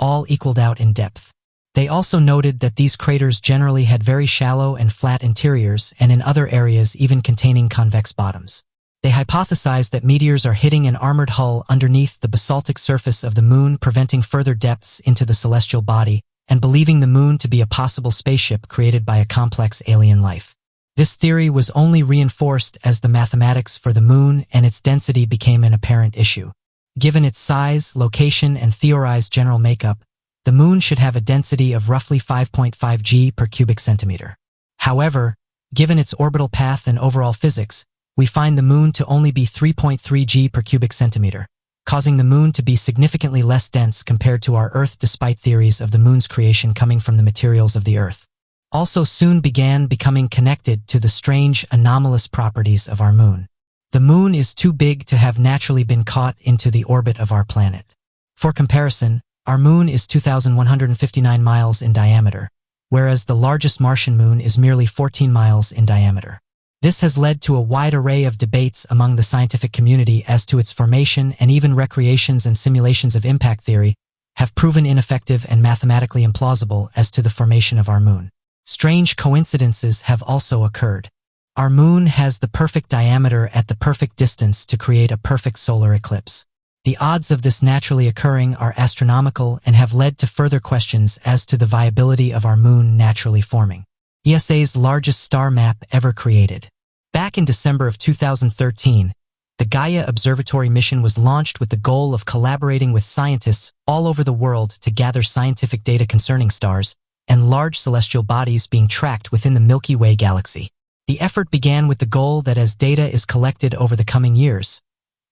all equaled out in depth. They also noted that these craters generally had very shallow and flat interiors and in other areas even containing convex bottoms. They hypothesized that meteors are hitting an armored hull underneath the basaltic surface of the moon, preventing further depths into the celestial body, and believing the moon to be a possible spaceship created by a complex alien life. This theory was only reinforced as the mathematics for the moon and its density became an apparent issue. Given its size, location, and theorized general makeup, the moon should have a density of roughly 5.5 g per cubic centimeter. However, given its orbital path and overall physics, we find the moon to only be 3.3 g per cubic centimeter, causing the moon to be significantly less dense compared to our Earth despite theories of the moon's creation coming from the materials of the Earth. Also soon began becoming connected to the strange, anomalous properties of our moon. The moon is too big to have naturally been caught into the orbit of our planet. For comparison, our moon is 2,159 miles in diameter, whereas the largest Martian moon is merely 14 miles in diameter. This has led to a wide array of debates among the scientific community as to its formation, and even recreations and simulations of impact theory have proven ineffective and mathematically implausible as to the formation of our moon. Strange coincidences have also occurred. Our moon has the perfect diameter at the perfect distance to create a perfect solar eclipse. The odds of this naturally occurring are astronomical and have led to further questions as to the viability of our moon naturally forming. ESA's largest star map ever created. Back in December of 2013, the Gaia Observatory mission was launched with the goal of collaborating with scientists all over the world to gather scientific data concerning stars and large celestial bodies being tracked within the Milky Way galaxy. The effort began with the goal that as data is collected over the coming years,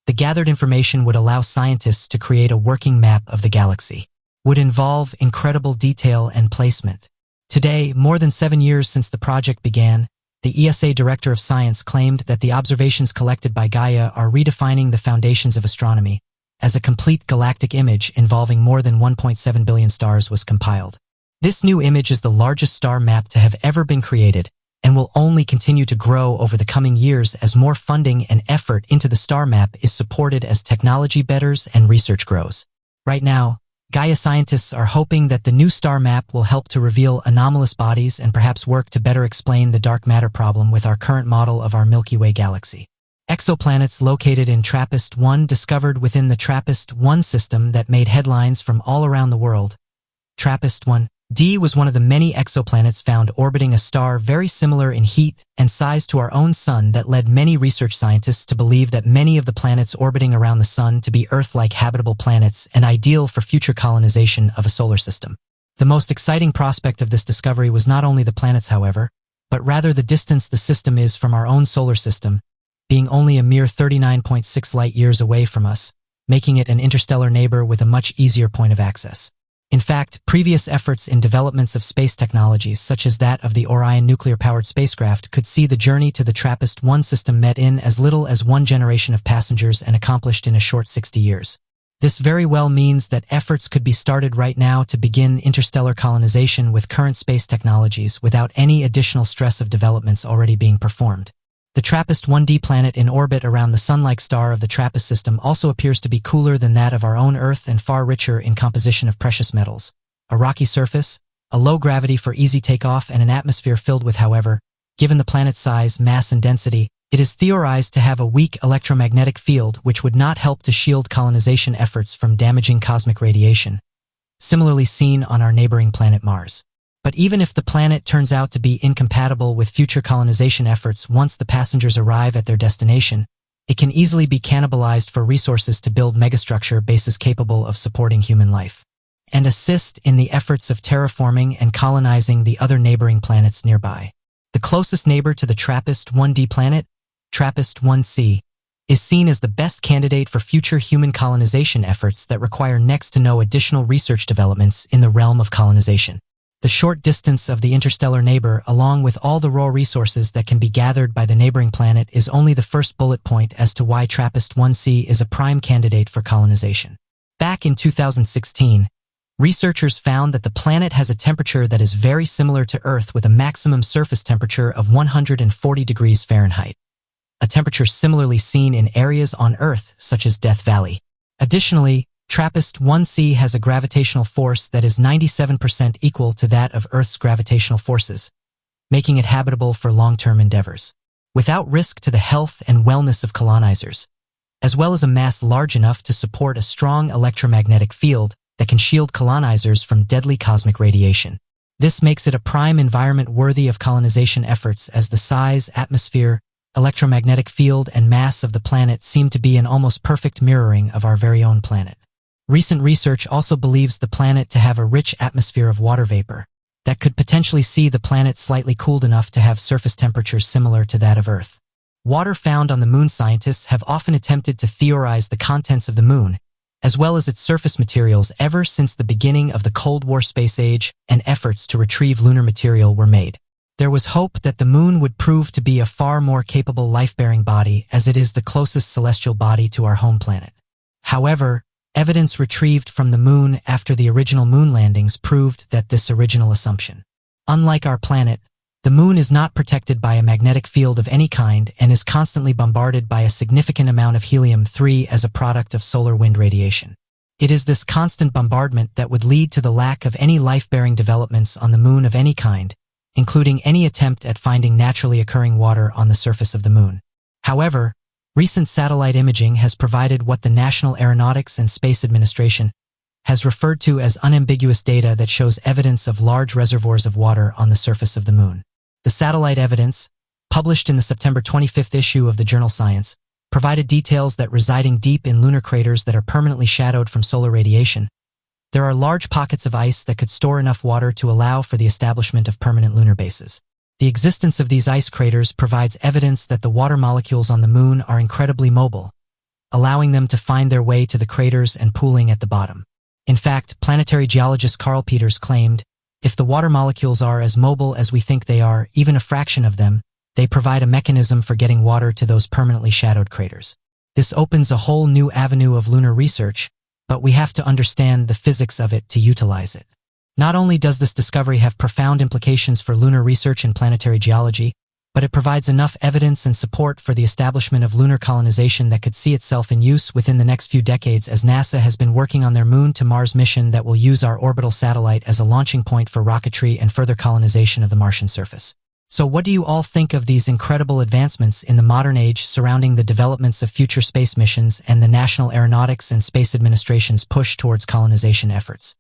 the gathered information would allow scientists to create a working map of the galaxy, would involve incredible detail and placement. Today, more than 7 years since the project began, the ESA Director of Science claimed that the observations collected by Gaia are redefining the foundations of astronomy, as a complete galactic image involving more than 1.7 billion stars was compiled. This new image is the largest star map to have ever been created, and will only continue to grow over the coming years as more funding and effort into the star map is supported as technology betters and research grows. Right now, Gaia scientists are hoping that the new star map will help to reveal anomalous bodies and perhaps work to better explain the dark matter problem with our current model of our Milky Way galaxy. Exoplanets located in TRAPPIST-1 discovered within the TRAPPIST-1 system that made headlines from all around the world. TRAPPIST-1D was one of the many exoplanets found orbiting a star very similar in heat and size to our own Sun that led many research scientists to believe that many of the planets orbiting around the Sun to be Earth-like habitable planets and ideal for future colonization of a solar system. The most exciting prospect of this discovery was not only the planets, however, but rather the distance the system is from our own solar system, being only a mere 39.6 light-years away from us, making it an interstellar neighbor with a much easier point of access. In fact, previous efforts in developments of space technologies such as that of the Orion nuclear-powered spacecraft could see the journey to the TRAPPIST-1 system met in as little as one generation of passengers and accomplished in a short 60 years. This very well means that efforts could be started right now to begin interstellar colonization with current space technologies without any additional stress of developments already being performed. The TRAPPIST-1D planet in orbit around the Sun-like star of the TRAPPIST system also appears to be cooler than that of our own Earth and far richer in composition of precious metals, a rocky surface, a low gravity for easy takeoff, and an atmosphere filled with. However, given the planet's size, mass, and density, it is theorized to have a weak electromagnetic field which would not help to shield colonization efforts from damaging cosmic radiation, similarly seen on our neighboring planet Mars. But even if the planet turns out to be incompatible with future colonization efforts once the passengers arrive at their destination, it can easily be cannibalized for resources to build megastructure bases capable of supporting human life, and assist in the efforts of terraforming and colonizing the other neighboring planets nearby. The closest neighbor to the TRAPPIST-1d planet, TRAPPIST-1c, is seen as the best candidate for future human colonization efforts that require next to no additional research developments in the realm of colonization. The short distance of the interstellar neighbor, along with all the raw resources that can be gathered by the neighboring planet, is only the first bullet point as to why TRAPPIST-1c is a prime candidate for colonization. Back in 2016, researchers found that the planet has a temperature that is very similar to Earth, with a maximum surface temperature of 140 degrees Fahrenheit, a temperature similarly seen in areas on Earth such as Death Valley. Additionally, TRAPPIST-1c has a gravitational force that is 97% equal to that of Earth's gravitational forces, making it habitable for long-term endeavors, without risk to the health and wellness of colonizers, as well as a mass large enough to support a strong electromagnetic field that can shield colonizers from deadly cosmic radiation. This makes it a prime environment worthy of colonization efforts, as the size, atmosphere, electromagnetic field, and mass of the planet seem to be an almost perfect mirroring of our very own planet. Recent research also believes the planet to have a rich atmosphere of water vapor that could potentially see the planet slightly cooled enough to have surface temperatures similar to that of Earth. Water found on the moon. Scientists have often attempted to theorize the contents of the moon, as well as its surface materials, ever since the beginning of the Cold War space age, and efforts to retrieve lunar material were made. There was hope that the moon would prove to be a far more capable life-bearing body, as it is the closest celestial body to our home planet. However, evidence retrieved from the moon after the original moon landings proved that this original assumption. Unlike our planet, the moon is not protected by a magnetic field of any kind and is constantly bombarded by a significant amount of helium-3 as a product of solar wind radiation. It is this constant bombardment that would lead to the lack of any life-bearing developments on the moon of any kind, including any attempt at finding naturally occurring water on the surface of the moon. However, recent satellite imaging has provided what the National Aeronautics and Space Administration has referred to as unambiguous data that shows evidence of large reservoirs of water on the surface of the moon. The satellite evidence, published in the September 25th issue of the journal Science, provided details that residing deep in lunar craters that are permanently shadowed from solar radiation, there are large pockets of ice that could store enough water to allow for the establishment of permanent lunar bases. The existence of these ice craters provides evidence that the water molecules on the moon are incredibly mobile, allowing them to find their way to the craters and pooling at the bottom. In fact, planetary geologist Carl Peters claimed, if the water molecules are as mobile as we think they are, even a fraction of them, they provide a mechanism for getting water to those permanently shadowed craters. This opens a whole new avenue of lunar research, but we have to understand the physics of it to utilize it. Not only does this discovery have profound implications for lunar research and planetary geology, but it provides enough evidence and support for the establishment of lunar colonization that could see itself in use within the next few decades, as NASA has been working on their Moon to Mars mission that will use our orbital satellite as a launching point for rocketry and further colonization of the Martian surface. So what do you all think of these incredible advancements in the modern age surrounding the developments of future space missions and the National Aeronautics and Space Administration's push towards colonization efforts?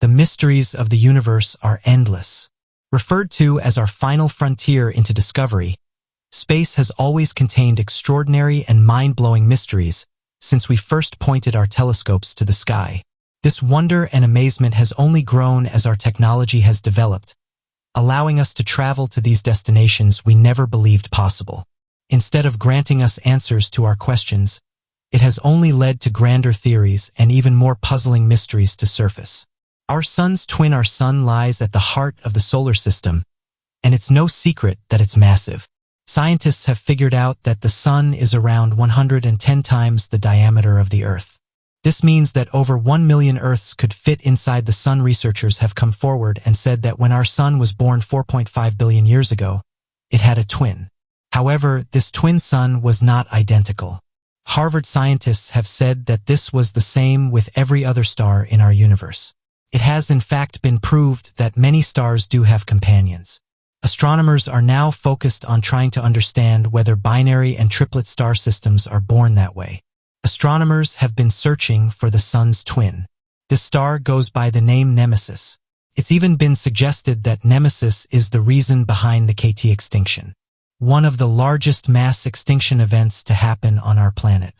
The mysteries of the universe are endless. Referred to as our final frontier into discovery, space has always contained extraordinary and mind-blowing mysteries since we first pointed our telescopes to the sky. This wonder and amazement has only grown as our technology has developed, allowing us to travel to these destinations we never believed possible. Instead of granting us answers to our questions, it has only led to grander theories and even more puzzling mysteries to surface. Our sun's twin, our sun, lies at the heart of the solar system, and it's no secret that it's massive. Scientists have figured out that the sun is around 110 times the diameter of the Earth. This means that over 1 million Earths could fit inside the sun. Researchers have come forward and said that when our sun was born 4.5 billion years ago, it had a twin. However, this twin sun was not identical. Harvard scientists have said that this was the same with every other star in our universe. It has in fact been proved that many stars do have companions. Astronomers are now focused on trying to understand whether binary and triplet star systems are born that way. Astronomers have been searching for the Sun's twin. This star goes by the name Nemesis. It's even been suggested that Nemesis is the reason behind the KT extinction, one of the largest mass extinction events to happen on our planet.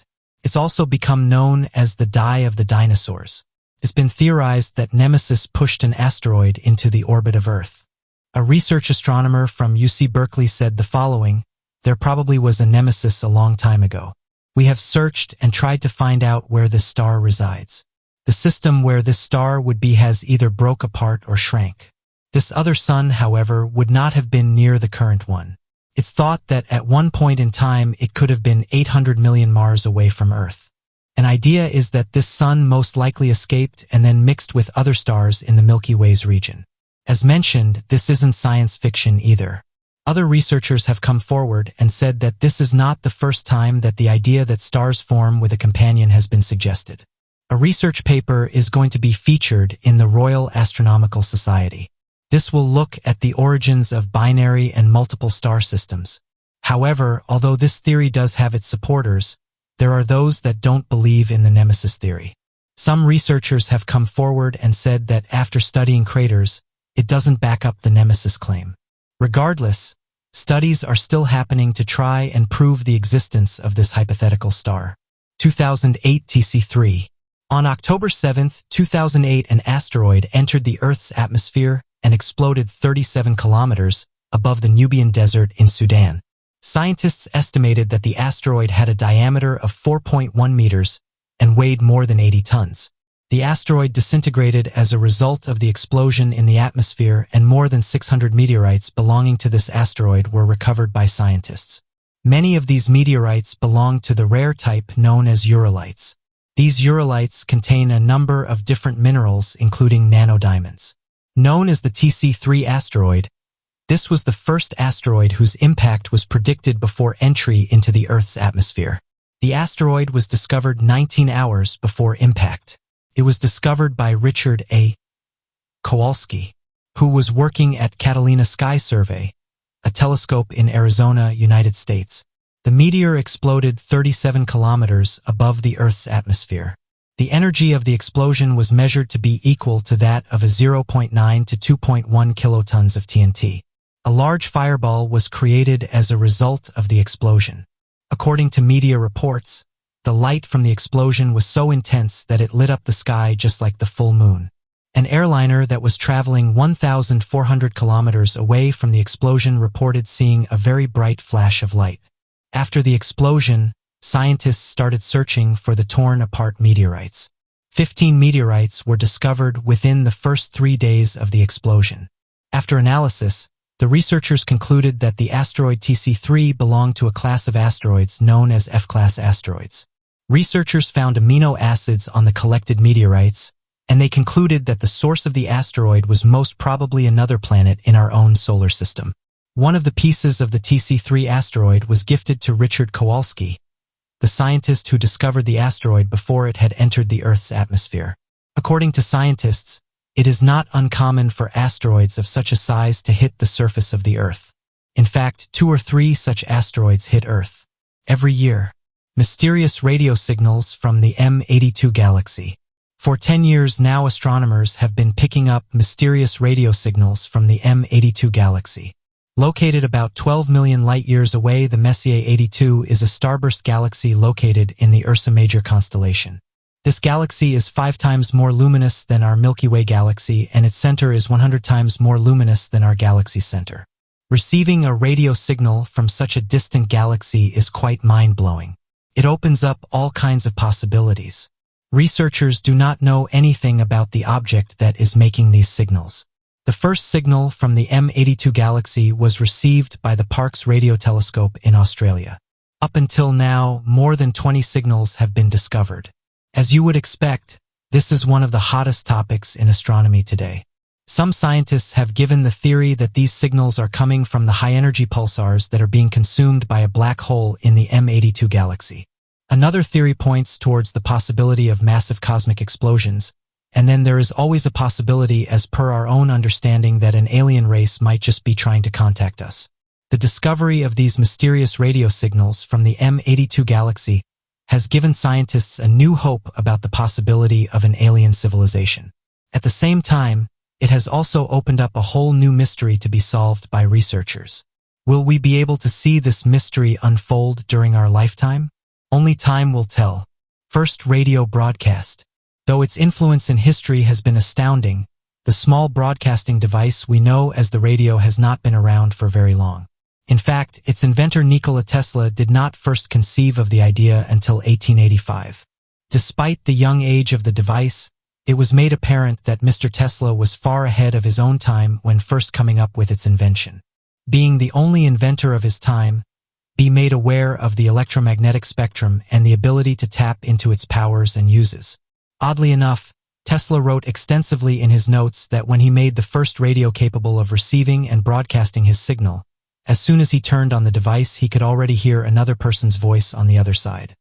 It's also become known as the Die of the Dinosaurs. It's been theorized that Nemesis pushed an asteroid into the orbit of Earth. A research astronomer from UC Berkeley said the following: "There probably was a Nemesis a long time ago. We have searched and tried to find out where this star resides. The system where this star would be has either broke apart or shrank. This other sun, however, would not have been near the current one. It's thought that at one point in time it could have been 800 million Mars away from Earth. An idea is that this sun most likely escaped and then mixed with other stars in the Milky Way's region. As mentioned, this isn't science fiction either. Other researchers have come forward and said that this is not the first time that the idea that stars form with a companion has been suggested. A research paper is going to be featured in the Royal Astronomical Society. This will look at the origins of binary and multiple star systems. However, although this theory does have its supporters, there are those that don't believe in the Nemesis theory. Some researchers have come forward and said that after studying craters, it doesn't back up the Nemesis claim. Regardless, studies are still happening to try and prove the existence of this hypothetical star. 2008 TC3. On October 7, 2008, an asteroid entered the Earth's atmosphere and exploded 37 kilometers above the Nubian Desert in Sudan. Scientists estimated that the asteroid had a diameter of 4.1 meters and weighed more than 80 tons. The asteroid disintegrated as a result of the explosion in the atmosphere, and more than 600 meteorites belonging to this asteroid were recovered by scientists. Many of these meteorites belong to the rare type known as uralites. These uralites contain a number of different minerals, including nanodiamonds. Known as the TC3 asteroid, this was the first asteroid whose impact was predicted before entry into the Earth's atmosphere. The asteroid was discovered 19 hours before impact. It was discovered by Richard A. Kowalski, who was working at Catalina Sky Survey, a telescope in Arizona, United States. The meteor exploded 37 kilometers above the Earth's atmosphere. The energy of the explosion was measured to be equal to that of a 0.9 to 2.1 kilotons of TNT. A large fireball was created as a result of the explosion. According to media reports, the light from the explosion was so intense that it lit up the sky just like the full moon. An airliner that was traveling 1,400 kilometers away from the explosion reported seeing a very bright flash of light. After the explosion, scientists started searching for the torn-apart meteorites. 15 meteorites were discovered within the first 3 days of the explosion. After analysis, the researchers concluded that the asteroid TC3 belonged to a class of asteroids known as F-class asteroids. Researchers found amino acids on the collected meteorites, and they concluded that the source of the asteroid was most probably another planet in our own solar system. One of the pieces of the TC3 asteroid was gifted to Richard Kowalski, the scientist who discovered the asteroid before it had entered the Earth's atmosphere. According to scientists, it is not uncommon for asteroids of such a size to hit the surface of the Earth. In fact, 2 or 3 such asteroids hit Earth every year. Mysterious radio signals from the M82 galaxy. For 10 years now, astronomers have been picking up mysterious radio signals from the M82 galaxy. Located about 12 million light-years away, the Messier 82 is a starburst galaxy located in the Ursa Major constellation. This galaxy is 5 times more luminous than our Milky Way galaxy, and its center is 100 times more luminous than our galaxy's center. Receiving a radio signal from such a distant galaxy is quite mind-blowing. It opens up all kinds of possibilities. Researchers do not know anything about the object that is making these signals. The first signal from the M82 galaxy was received by the Parkes radio telescope in Australia. Up until now, more than 20 signals have been discovered. As you would expect, this is one of the hottest topics in astronomy today. Some scientists have given the theory that these signals are coming from the high-energy pulsars that are being consumed by a black hole in the M82 galaxy. Another theory points towards the possibility of massive cosmic explosions, And then there is always a possibility, as per our own understanding, that an alien race might just be trying to contact us. The discovery of these mysterious radio signals from the M82 galaxy has given scientists a new hope about the possibility of an alien civilization. At the same time, it has also opened up a whole new mystery to be solved by researchers. Will we be able to see this mystery unfold during our lifetime? Only time will tell. First radio broadcast. Though its influence in history has been astounding, the small broadcasting device we know as the radio has not been around for very long. In fact, its inventor Nikola Tesla did not first conceive of the idea until 1885. Despite the young age of the device, it was made apparent that Mr. Tesla was far ahead of his own time when first coming up with its invention. Being the only inventor of his time, be made aware of the electromagnetic spectrum and the ability to tap into its powers and uses. Oddly enough, Tesla wrote extensively in his notes that when he made the first radio capable of receiving and broadcasting his signal, as soon as he turned on the device, he could already hear another person's voice on the other side.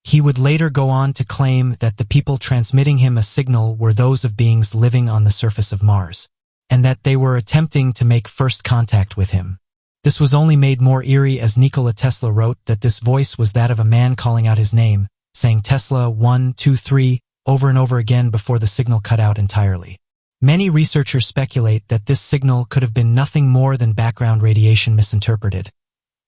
He would later go on to claim that the people transmitting him a signal were those of beings living on the surface of Mars, and that they were attempting to make first contact with him. This was only made more eerie as Nikola Tesla wrote that this voice was that of a man calling out his name, saying Tesla 1, 2, 3 over and over again before the signal cut out entirely. Many researchers speculate that this signal could have been nothing more than background radiation misinterpreted,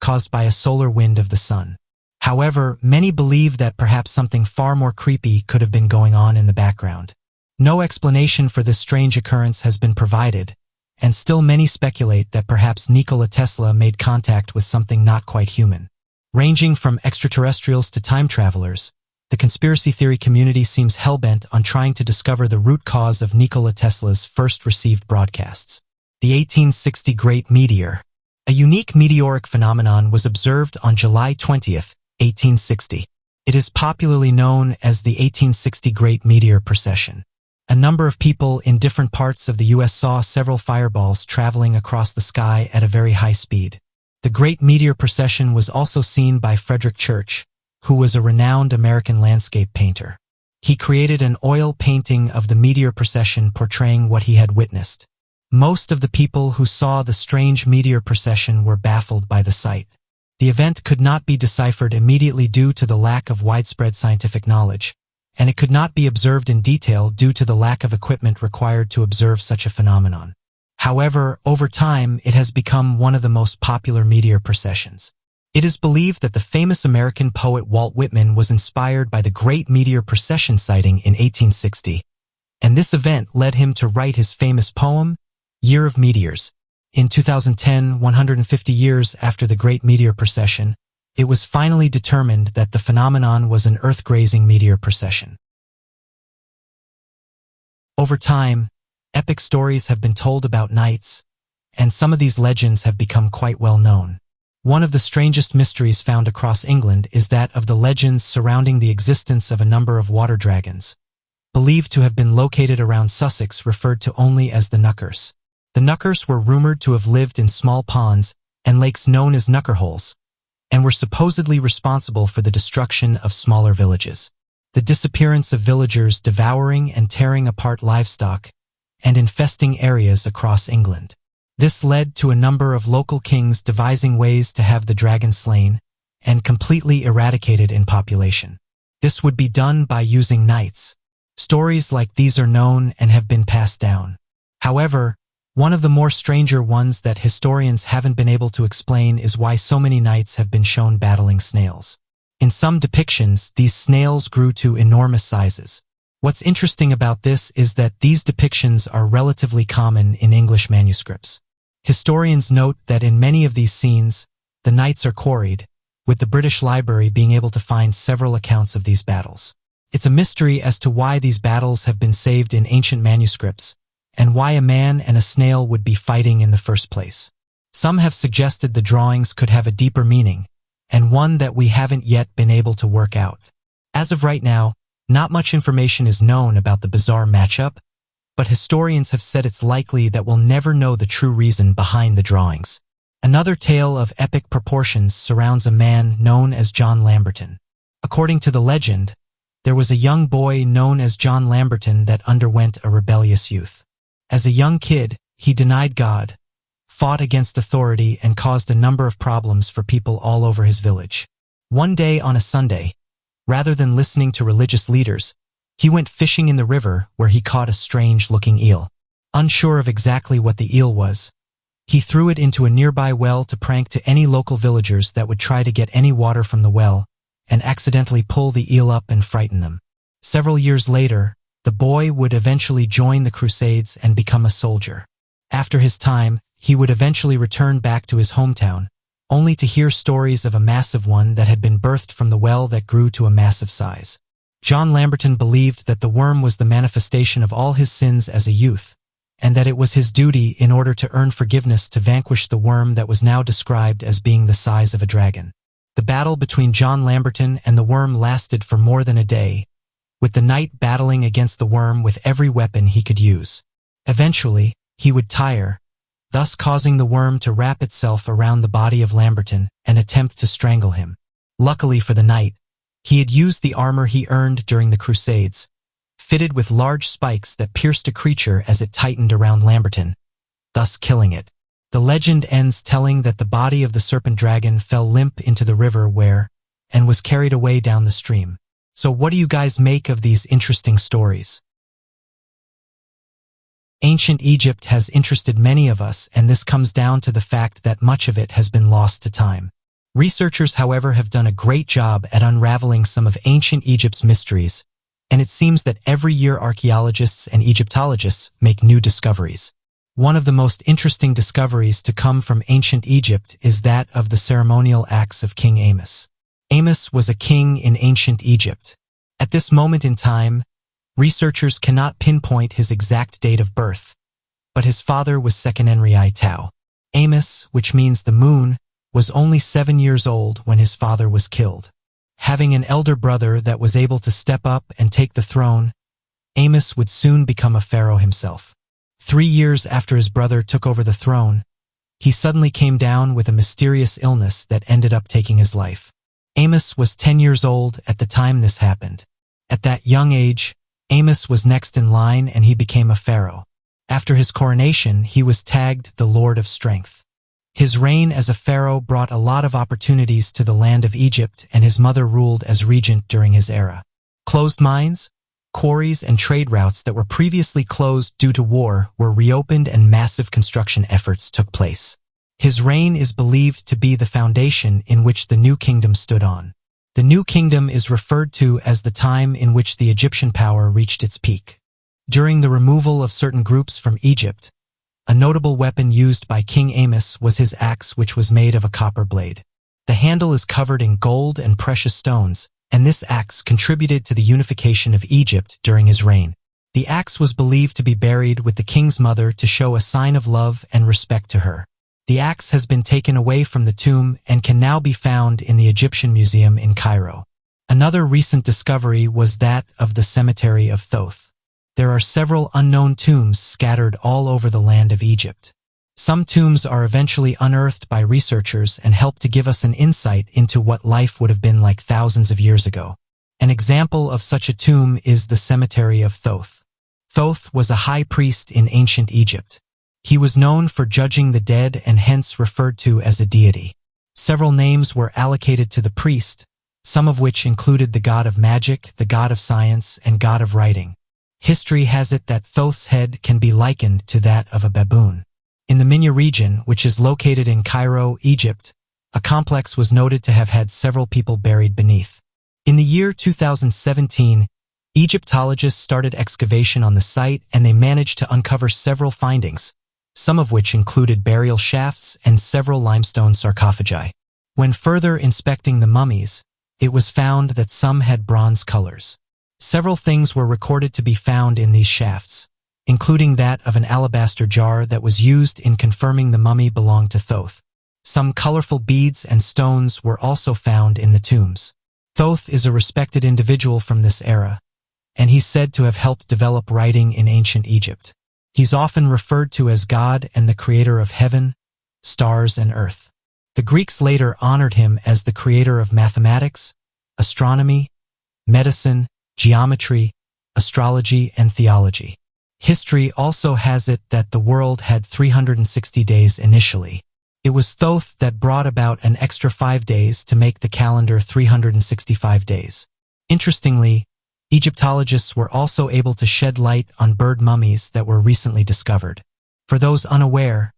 caused by a solar wind of the sun. However, many believe that perhaps something far more creepy could have been going on in the background. No explanation for this strange occurrence has been provided, and still many speculate that perhaps Nikola Tesla made contact with something not quite human. Ranging from extraterrestrials to time travelers, the conspiracy theory community seems hellbent on trying to discover the root cause of Nikola Tesla's first received broadcasts. The 1860 Great Meteor. A unique meteoric phenomenon was observed on July 20th, 1860. It is popularly known as the 1860 Great Meteor Procession. A number of people in different parts of the U.S. saw several fireballs traveling across the sky at a very high speed. The Great Meteor Procession was also seen by Frederick Church, who was a renowned American landscape painter. He created an oil painting of the meteor procession portraying what he had witnessed. Most of the people who saw the strange meteor procession were baffled by the sight. The event could not be deciphered immediately due to the lack of widespread scientific knowledge, and it could not be observed in detail due to the lack of equipment required to observe such a phenomenon. However, over time, it has become one of the most popular meteor processions. It is believed that the famous American poet Walt Whitman was inspired by the Great Meteor Procession sighting in 1860, and this event led him to write his famous poem, Year of Meteors. In 2010, 150 years after the Great Meteor Procession, it was finally determined that the phenomenon was an Earth-grazing meteor procession. Over time, epic stories have been told about nights, and some of these legends have become quite well known. One of the strangest mysteries found across England is that of the legends surrounding the existence of a number of water dragons, believed to have been located around Sussex, referred to only as the Knuckers. The Knuckers were rumored to have lived in small ponds and lakes known as Knuckerholes, and were supposedly responsible for the destruction of smaller villages, the disappearance of villagers devouring and tearing apart livestock, and infesting areas across England. This led to a number of local kings devising ways to have the dragon slain and completely eradicated in population. This would be done by using knights. Stories like these are known and have been passed down. However, one of the more stranger ones that historians haven't been able to explain is why so many knights have been shown battling snails. In some depictions, these snails grew to enormous sizes. What's interesting about this is that these depictions are relatively common in English manuscripts. Historians note that in many of these scenes, the knights are quarried, with the British Library being able to find several accounts of these battles. It's a mystery as to why these battles have been saved in ancient manuscripts, and why a man and a snail would be fighting in the first place. Some have suggested the drawings could have a deeper meaning, and one that we haven't yet been able to work out. As of right now, not much information is known about the bizarre matchup, but historians have said it's likely that we'll never know the true reason behind the drawings. Another tale of epic proportions surrounds a man known as John Lamberton. According to the legend, There was a young boy known as John Lamberton that underwent a rebellious youth. As a young kid, he denied God, fought against authority, and caused a number of problems for people all over his village. One day on a Sunday, rather than listening to religious leaders, he went fishing in the river where he caught a strange-looking eel. Unsure of exactly what the eel was, he threw it into a nearby well to prank to any local villagers that would try to get any water from the well and accidentally pull the eel up and frighten them. Several years later, the boy would eventually join the Crusades and become a soldier. After his time, he would eventually return back to his hometown, only to hear stories of a massive one that had been birthed from the well that grew to a massive size. John Lamberton believed that the worm was the manifestation of all his sins as a youth, and that it was his duty in order to earn forgiveness to vanquish the worm that was now described as being the size of a dragon. The battle between John Lamberton and the worm lasted for more than a day, with the knight battling against the worm with every weapon he could use. Eventually, he would tire, thus causing the worm to wrap itself around the body of Lamberton and attempt to strangle him. Luckily for the knight, he had used the armor he earned during the Crusades, fitted with large spikes that pierced a creature as it tightened around Lamberton, thus killing it. The legend ends telling that the body of the serpent dragon fell limp into the river and was carried away down the stream. So what do you guys make of these interesting stories? Ancient Egypt has interested many of us, and this comes down to the fact that much of it has been lost to time. Researchers, however, have done a great job at unraveling some of ancient Egypt's mysteries, and it seems that every year archaeologists and Egyptologists make new discoveries. One of the most interesting discoveries to come from ancient Egypt is that of the ceremonial axe of King Amos. Amos was a king in ancient Egypt. At this moment in time, researchers cannot pinpoint his exact date of birth, but his father was Sekenenri Tau. Amos, which means the moon, was only 7 years old when his father was killed. Having an elder brother that was able to step up and take the throne, Amos would soon become a pharaoh himself. 3 years after his brother took over the throne, he suddenly came down with a mysterious illness that ended up taking his life. Amos was 10 years old at the time this happened. At that young age, Amos was next in line and he became a pharaoh. After his coronation, he was tagged the Lord of Strength. His reign as a pharaoh brought a lot of opportunities to the land of Egypt, and his mother ruled as regent during his era. Closed mines, quarries, and trade routes that were previously closed due to war were reopened and massive construction efforts took place. His reign is believed to be the foundation in which the New Kingdom stood on. The New Kingdom is referred to as the time in which the Egyptian power reached its peak. During the removal of certain groups from Egypt, a notable weapon used by King Amos was his axe, which was made of a copper blade. The handle is covered in gold and precious stones, and this axe contributed to the unification of Egypt during his reign. The axe was believed to be buried with the king's mother to show a sign of love and respect to her. The axe has been taken away from the tomb and can now be found in the Egyptian Museum in Cairo. Another recent discovery was that of the cemetery of Thoth. There are several unknown tombs scattered all over the land of Egypt. Some tombs are eventually unearthed by researchers and help to give us an insight into what life would have been like thousands of years ago. An example of such a tomb is the cemetery of Thoth. Thoth was a high priest in ancient Egypt. He was known for judging the dead and hence referred to as a deity. Several names were allocated to the priest, some of which included the god of magic, the god of science, and god of writing. History has it that Thoth's head can be likened to that of a baboon. In the Minya region, which is located in Cairo, Egypt, a complex was noted to have had several people buried beneath. In the year 2017, Egyptologists started excavation on the site and they managed to uncover several findings, some of which included burial shafts and several limestone sarcophagi. When further inspecting the mummies, it was found that some had bronze colors. Several things were recorded to be found in these shafts, including that of an alabaster jar that was used in confirming the mummy belonged to Thoth. Some colorful beads and stones were also found in the tombs. Thoth is a respected individual from this era, and he's said to have helped develop writing in ancient Egypt. He's often referred to as God and the creator of heaven, stars, and earth. The Greeks later honored him as the creator of mathematics, astronomy, medicine, geometry, astrology, and theology. History also has it that the world had 360 days initially. It was Thoth that brought about an extra 5 days to make the calendar 365 days. Interestingly, Egyptologists were also able to shed light on bird mummies that were recently discovered. For those unaware,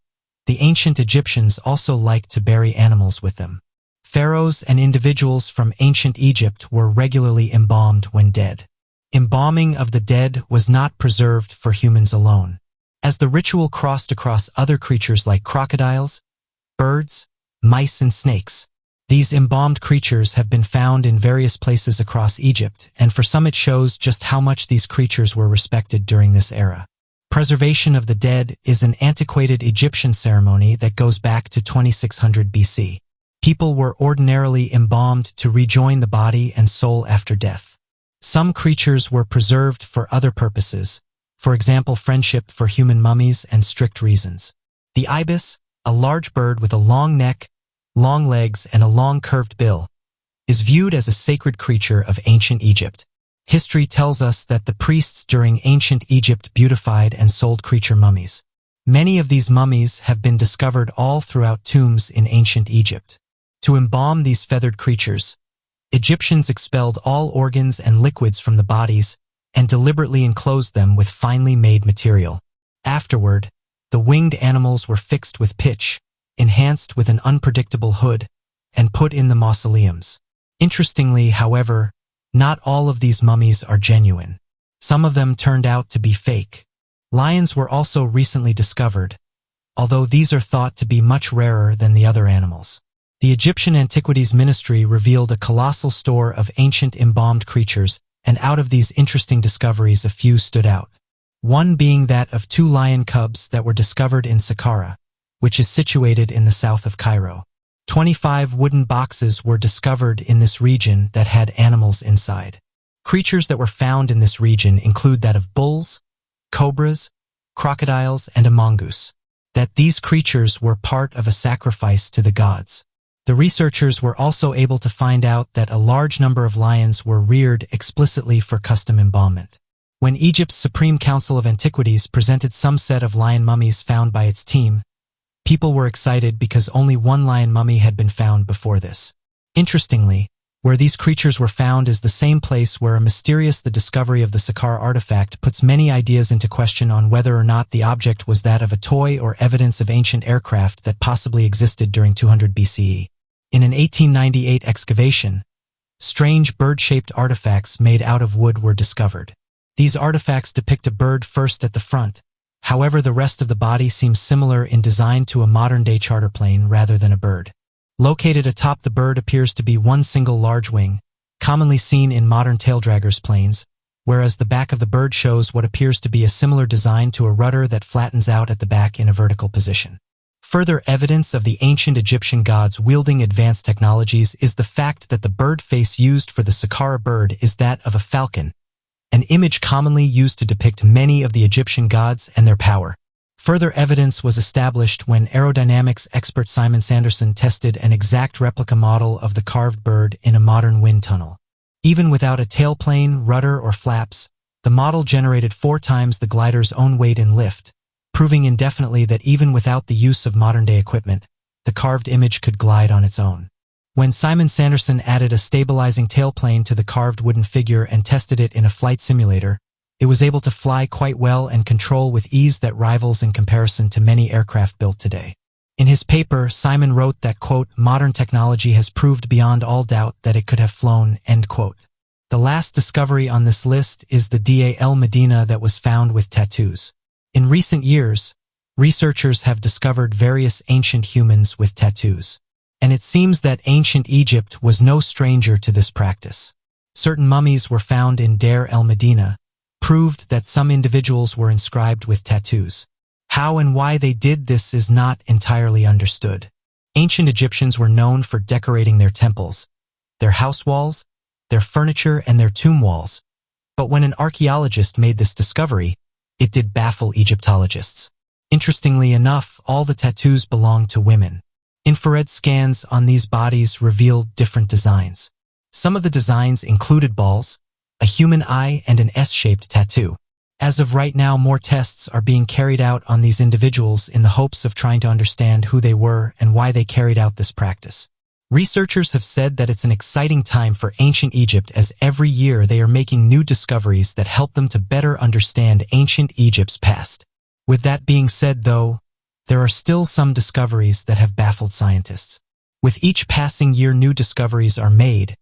the ancient Egyptians also liked to bury animals with them. Pharaohs and individuals from ancient Egypt were regularly embalmed when dead. Embalming of the dead was not preserved for humans alone, as the ritual crossed across other creatures like crocodiles, birds, mice, and snakes. These embalmed creatures have been found in various places across Egypt, and for some it shows just how much these creatures were respected during this era. Preservation of the dead is an antiquated Egyptian ceremony that goes back to 2600 BC. People were ordinarily embalmed to rejoin the body and soul after death. Some creatures were preserved for other purposes, for example friendship for human mummies and strict reasons. The ibis, a large bird with a long neck, long legs, and a long curved bill, is viewed as a sacred creature of ancient Egypt. History tells us that the priests during ancient Egypt beautified and sold creature mummies. Many of these mummies have been discovered all throughout tombs in ancient Egypt. To embalm these feathered creatures, Egyptians expelled all organs and liquids from the bodies and deliberately enclosed them with finely made material. Afterward, the winged animals were fixed with pitch, enhanced with an unpredictable hood, and put in the mausoleums. Interestingly, however, not all of these mummies are genuine. Some of them turned out to be fake. Lions were also recently discovered, although these are thought to be much rarer than the other animals. The Egyptian Antiquities Ministry revealed a colossal store of ancient embalmed creatures, and out of these interesting discoveries a few stood out. One being that of 2 lion cubs that were discovered in Saqqara, which is situated in the south of Cairo. 25 wooden boxes were discovered in this region that had animals inside. Creatures that were found in this region include that of bulls, cobras, crocodiles, and a mongoose. That these creatures were part of a sacrifice to the gods. The researchers were also able to find out that a large number of lions were reared explicitly for custom embalmment. When Egypt's Supreme Council of Antiquities presented some set of lion mummies found by its team, people were excited because only 1 lion mummy had been found before this. Interestingly, where these creatures were found is the same place where the discovery of the Saqqara artifact puts many ideas into question on whether or not the object was that of a toy or evidence of ancient aircraft that possibly existed during 200 BCE. In an 1898 excavation, strange bird-shaped artifacts made out of wood were discovered. These artifacts depict a bird first at the front. However, the rest of the body seems similar in design to a modern-day charter plane rather than a bird. Located atop the bird appears to be one single large wing, commonly seen in modern taildraggers planes, whereas the back of the bird shows what appears to be a similar design to a rudder that flattens out at the back in a vertical position. Further evidence of the ancient Egyptian gods wielding advanced technologies is the fact that the bird face used for the Saqqara bird is that of a falcon, an image commonly used to depict many of the Egyptian gods and their power. Further evidence was established when aerodynamics expert Simon Sanderson tested an exact replica model of the carved bird in a modern wind tunnel. Even without a tailplane, rudder, or flaps, the model generated 4 times the glider's own weight and lift, proving indefinitely that even without the use of modern-day equipment, the carved image could glide on its own. When Simon Sanderson added a stabilizing tailplane to the carved wooden figure and tested it in a flight simulator, it was able to fly quite well and control with ease that rivals in comparison to many aircraft built today. In his paper, Simon wrote that, quote, modern technology has proved beyond all doubt that it could have flown, end quote. The last discovery on this list is the Dal Medina that was found with tattoos. In recent years, researchers have discovered various ancient humans with tattoos. And it seems that ancient Egypt was no stranger to this practice. Certain mummies were found in Deir el-Medina, proved that some individuals were inscribed with tattoos. How and why they did this is not entirely understood. Ancient Egyptians were known for decorating their temples, their house walls, their furniture, and their tomb walls. But when an archaeologist made this discovery, it did baffle Egyptologists. Interestingly enough, all the tattoos belonged to women. Infrared scans on these bodies revealed different designs. Some of the designs included balls, a human eye, and an S-shaped tattoo. As of right now, more tests are being carried out on these individuals in the hopes of trying to understand who they were and why they carried out this practice. Researchers have said that it's an exciting time for ancient Egypt, as every year they are making new discoveries that help them to better understand ancient Egypt's past. With that being said, though, there are still some discoveries that have baffled scientists. With each passing year, new discoveries are made,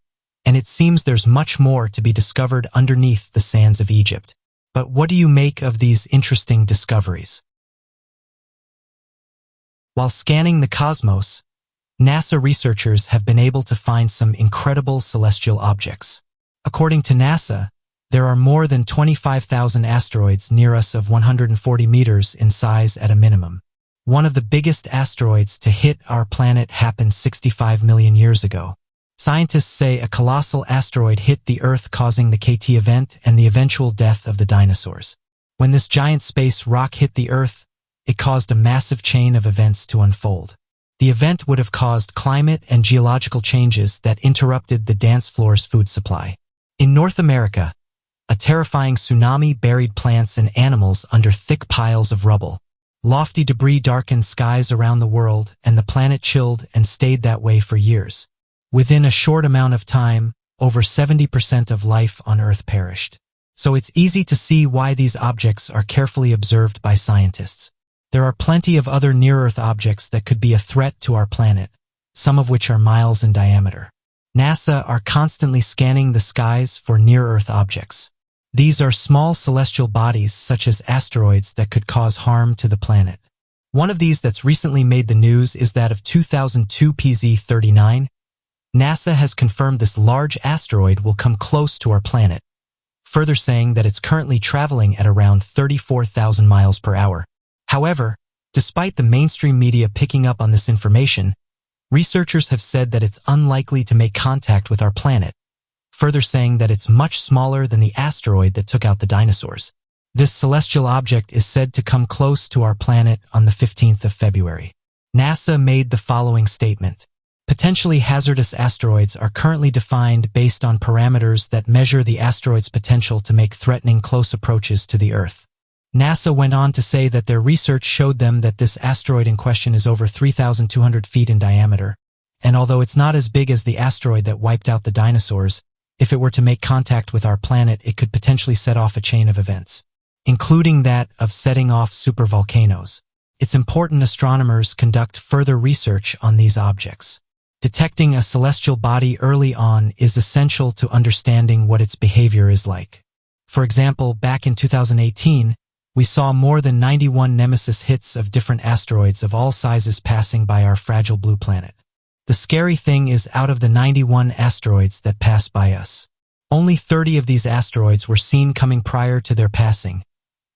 and it seems there's much more to be discovered underneath the sands of Egypt. But what do you make of these interesting discoveries? While scanning the cosmos, NASA researchers have been able to find some incredible celestial objects. According to NASA, there are more than 25,000 asteroids near us of 140 meters in size at a minimum. One of the biggest asteroids to hit our planet happened 65 million years ago. Scientists say a colossal asteroid hit the Earth, causing the KT event and the eventual death of the dinosaurs. When this giant space rock hit the Earth, it caused a massive chain of events to unfold. The event would have caused climate and geological changes that interrupted the dance floor's food supply. In North America, a terrifying tsunami buried plants and animals under thick piles of rubble. Lofty debris darkened skies around the world, and the planet chilled and stayed that way for years. Within a short amount of time, over 70% of life on Earth perished. So it's easy to see why these objects are carefully observed by scientists. There are plenty of other near-Earth objects that could be a threat to our planet, some of which are miles in diameter. NASA are constantly scanning the skies for near-Earth objects. These are small celestial bodies such as asteroids that could cause harm to the planet. One of these that's recently made the news is that of 2002 PZ39. NASA has confirmed this large asteroid will come close to our planet, further saying that it's currently traveling at around 34,000 miles per hour. However, despite the mainstream media picking up on this information, researchers have said that it's unlikely to make contact with our planet, further saying that it's much smaller than the asteroid that took out the dinosaurs. This celestial object is said to come close to our planet on the 15th of February. NASA made the following statement. Potentially hazardous asteroids are currently defined based on parameters that measure the asteroid's potential to make threatening close approaches to the Earth. NASA went on to say that their research showed them that this asteroid in question is over 3,200 feet in diameter, and although it's not as big as the asteroid that wiped out the dinosaurs, if it were to make contact with our planet, it could potentially set off a chain of events, including that of setting off supervolcanoes. It's important astronomers conduct further research on these objects. Detecting a celestial body early on is essential to understanding what its behavior is like. For example, back in 2018, we saw more than 91 nemesis hits of different asteroids of all sizes passing by our fragile blue planet. The scary thing is, out of the 91 asteroids that passed by us, only 30 of these asteroids were seen coming prior to their passing,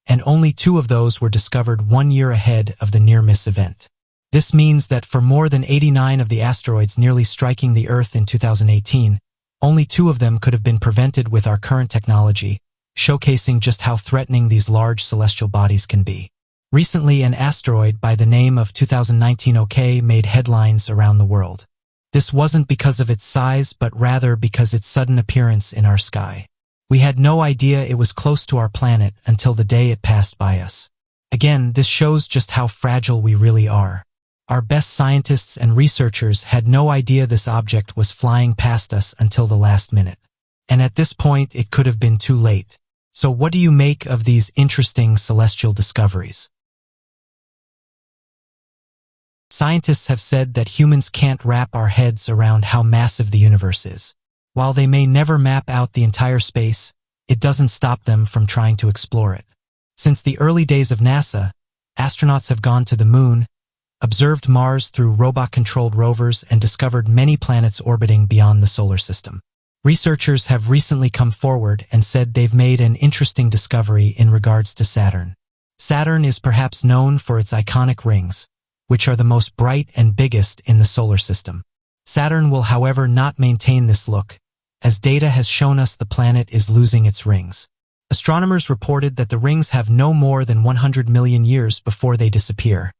and only 2 of those were discovered 1 year ahead of the near-miss event. This means that for more than 89 of the asteroids nearly striking the Earth in 2018, only 2 of them could have been prevented with our current technology, showcasing just how threatening these large celestial bodies can be. Recently, an asteroid by the name of 2019 OK made headlines around the world. This wasn't because of its size, but rather because its sudden appearance in our sky. We had no idea it was close to our planet until the day it passed by us. Again, this shows just how fragile we really are. Our best scientists and researchers had no idea this object was flying past us until the last minute. And at this point, it could have been too late. So what do you make of these interesting celestial discoveries? Scientists have said that humans can't wrap our heads around how massive the universe is. While they may never map out the entire space, it doesn't stop them from trying to explore it. Since the early days of NASA, astronauts have gone to the moon, observed Mars through robot-controlled rovers, and discovered many planets orbiting beyond the solar system. Researchers have recently come forward and said they've made an interesting discovery in regards to Saturn. Saturn is perhaps known for its iconic rings, which are the most bright and biggest in the solar system. Saturn will, however, not maintain this look, as data has shown us the planet is losing its rings. Astronomers reported that the rings have no more than 100 million years before they disappear,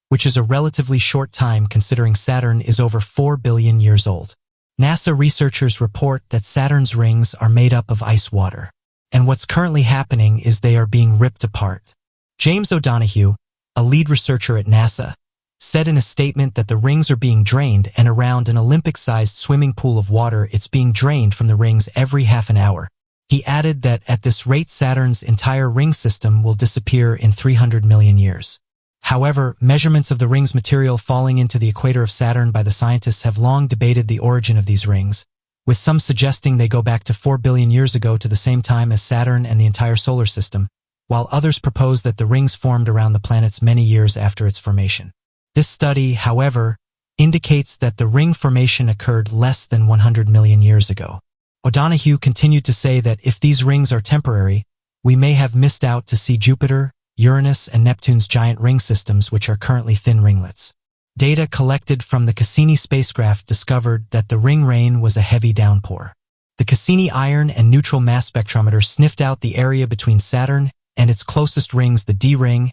which is a relatively short time considering Saturn is over 4 billion years old. NASA researchers report that Saturn's rings are made up of ice water. And what's currently happening is they are being ripped apart. James O'Donoghue, a lead researcher at NASA, said in a statement that the rings are being drained, and around an Olympic-sized swimming pool of water it's being drained from the rings every half an hour. He added that at this rate Saturn's entire ring system will disappear in 300 million years. However, measurements of the rings material falling into the equator of Saturn by the scientists have long debated the origin of these rings, with some suggesting they go back to 4 billion years ago to the same time as Saturn and the entire solar system, while others propose that the rings formed around the planets many years after its formation. This study, however, indicates that the ring formation occurred less than 100 million years ago. O'Donoghue continued to say that if these rings are temporary, we may have missed out to see Jupiter, Uranus, and Neptune's giant ring systems, which are currently thin ringlets. Data collected from the Cassini spacecraft discovered that the ring rain was a heavy downpour. The Cassini iron and neutral mass spectrometer sniffed out the area between Saturn and its closest rings, the D ring,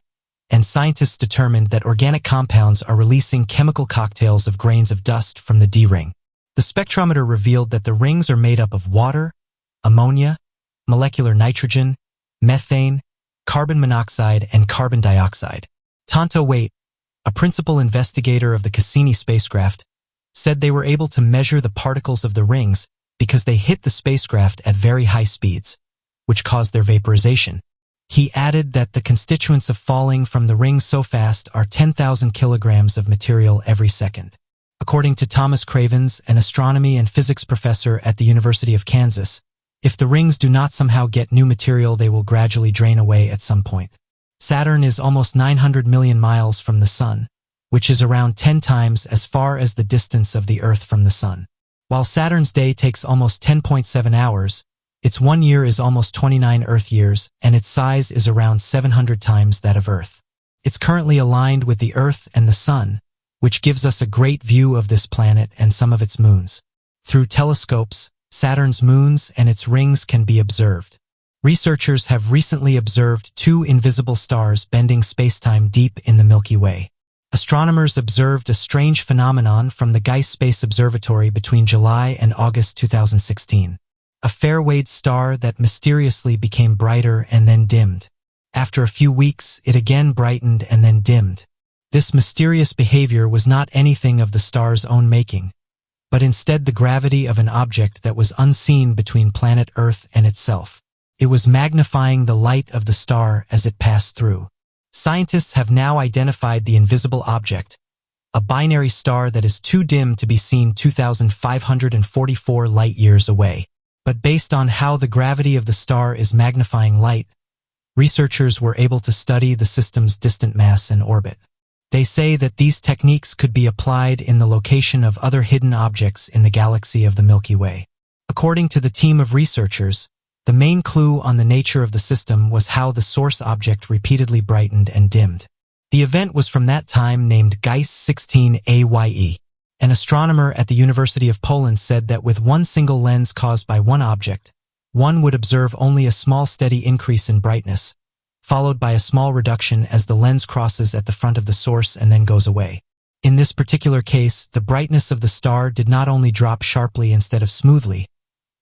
and scientists determined that organic compounds are releasing chemical cocktails of grains of dust from the D ring. The spectrometer revealed that the rings are made up of water, ammonia, molecular nitrogen, methane, carbon monoxide, and carbon dioxide. Tonto Waite, a principal investigator of the Cassini spacecraft, said they were able to measure the particles of the rings because they hit the spacecraft at very high speeds, which caused their vaporization. He added that the constituents of falling from the rings so fast are 10,000 kilograms of material every second. According to Thomas Cravens, an astronomy and physics professor at the University of Kansas, if the rings do not somehow get new material, they will gradually drain away at some point. Saturn is almost 900 million miles from the Sun, which is around 10 times as far as the distance of the Earth from the Sun. While Saturn's day takes almost 10.7 hours, its 1 year is almost 29 Earth years, and its size is around 700 times that of Earth. It's currently aligned with the Earth and the Sun, which gives us a great view of this planet and some of its moons. Through telescopes, Saturn's moons and its rings can be observed. Researchers have recently observed 2 invisible stars bending spacetime deep in the Milky Way. Astronomers observed a strange phenomenon from the Geiss Space Observatory between July and August 2016. A fair-wayed star that mysteriously became brighter and then dimmed. After a few weeks, it again brightened and then dimmed. This mysterious behavior was not anything of the star's own making, but instead the gravity of an object that was unseen between planet Earth and itself. It was magnifying the light of the star as it passed through. Scientists have now identified the invisible object, a binary star that is too dim to be seen 2,544 light-years away. But based on how the gravity of the star is magnifying light, researchers were able to study the system's distant mass and orbit. They say that these techniques could be applied in the location of other hidden objects in the galaxy of the Milky Way. According to the team of researchers, the main clue on the nature of the system was how the source object repeatedly brightened and dimmed. The event was from that time named Geiss 16 AYE. An astronomer at the University of Poland said that with one single lens caused by one object, one would observe only a small steady increase in brightness, followed by a small reduction as the lens crosses at the front of the source and then goes away. In this particular case, the brightness of the star did not only drop sharply instead of smoothly,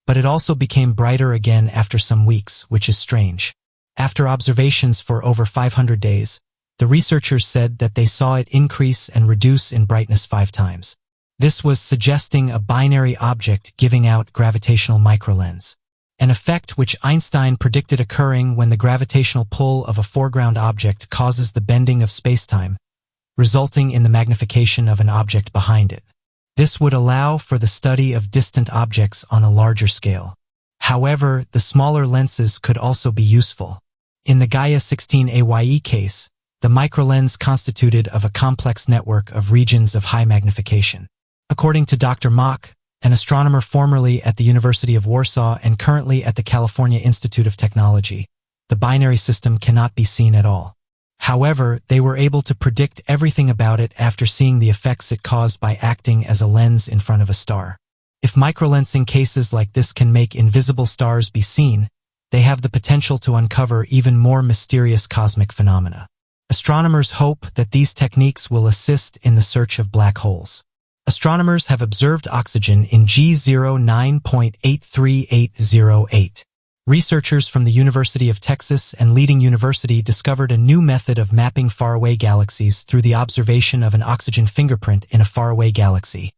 but it also became brighter again after some weeks, which is strange. After observations for over 500 days, the researchers said that they saw it increase and reduce in brightness 5 times. This was suggesting a binary object giving out gravitational microlens, an effect which Einstein predicted occurring when the gravitational pull of a foreground object causes the bending of spacetime, resulting in the magnification of an object behind it. This would allow for the study of distant objects on a larger scale. However, the smaller lenses could also be useful. In the Gaia 16 AYE case, the microlens constituted of a complex network of regions of high magnification. According to Dr. Mach, an astronomer formerly at the University of Warsaw and currently at the California Institute of Technology, the binary system cannot be seen at all. However, they were able to predict everything about it after seeing the effects it caused by acting as a lens in front of a star. If microlensing cases like this can make invisible stars be seen, they have the potential to uncover even more mysterious cosmic phenomena. Astronomers hope that these techniques will assist in the search of black holes. Astronomers have observed oxygen in G09.83808. Researchers from the University of Texas and leading university discovered a new method of mapping faraway galaxies through the observation of an oxygen fingerprint in a faraway galaxy,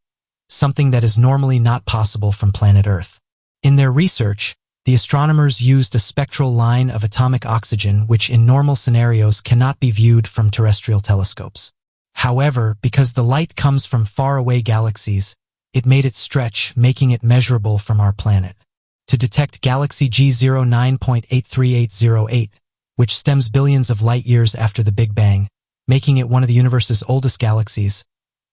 something that is normally not possible from planet Earth. In their research, the astronomers used a spectral line of atomic oxygen which in normal scenarios cannot be viewed from terrestrial telescopes. However, because the light comes from faraway galaxies, it made it stretch, making it measurable from our planet. To detect galaxy G09.83808, which stems billions of light-years after the Big Bang, making it one of the universe's oldest galaxies,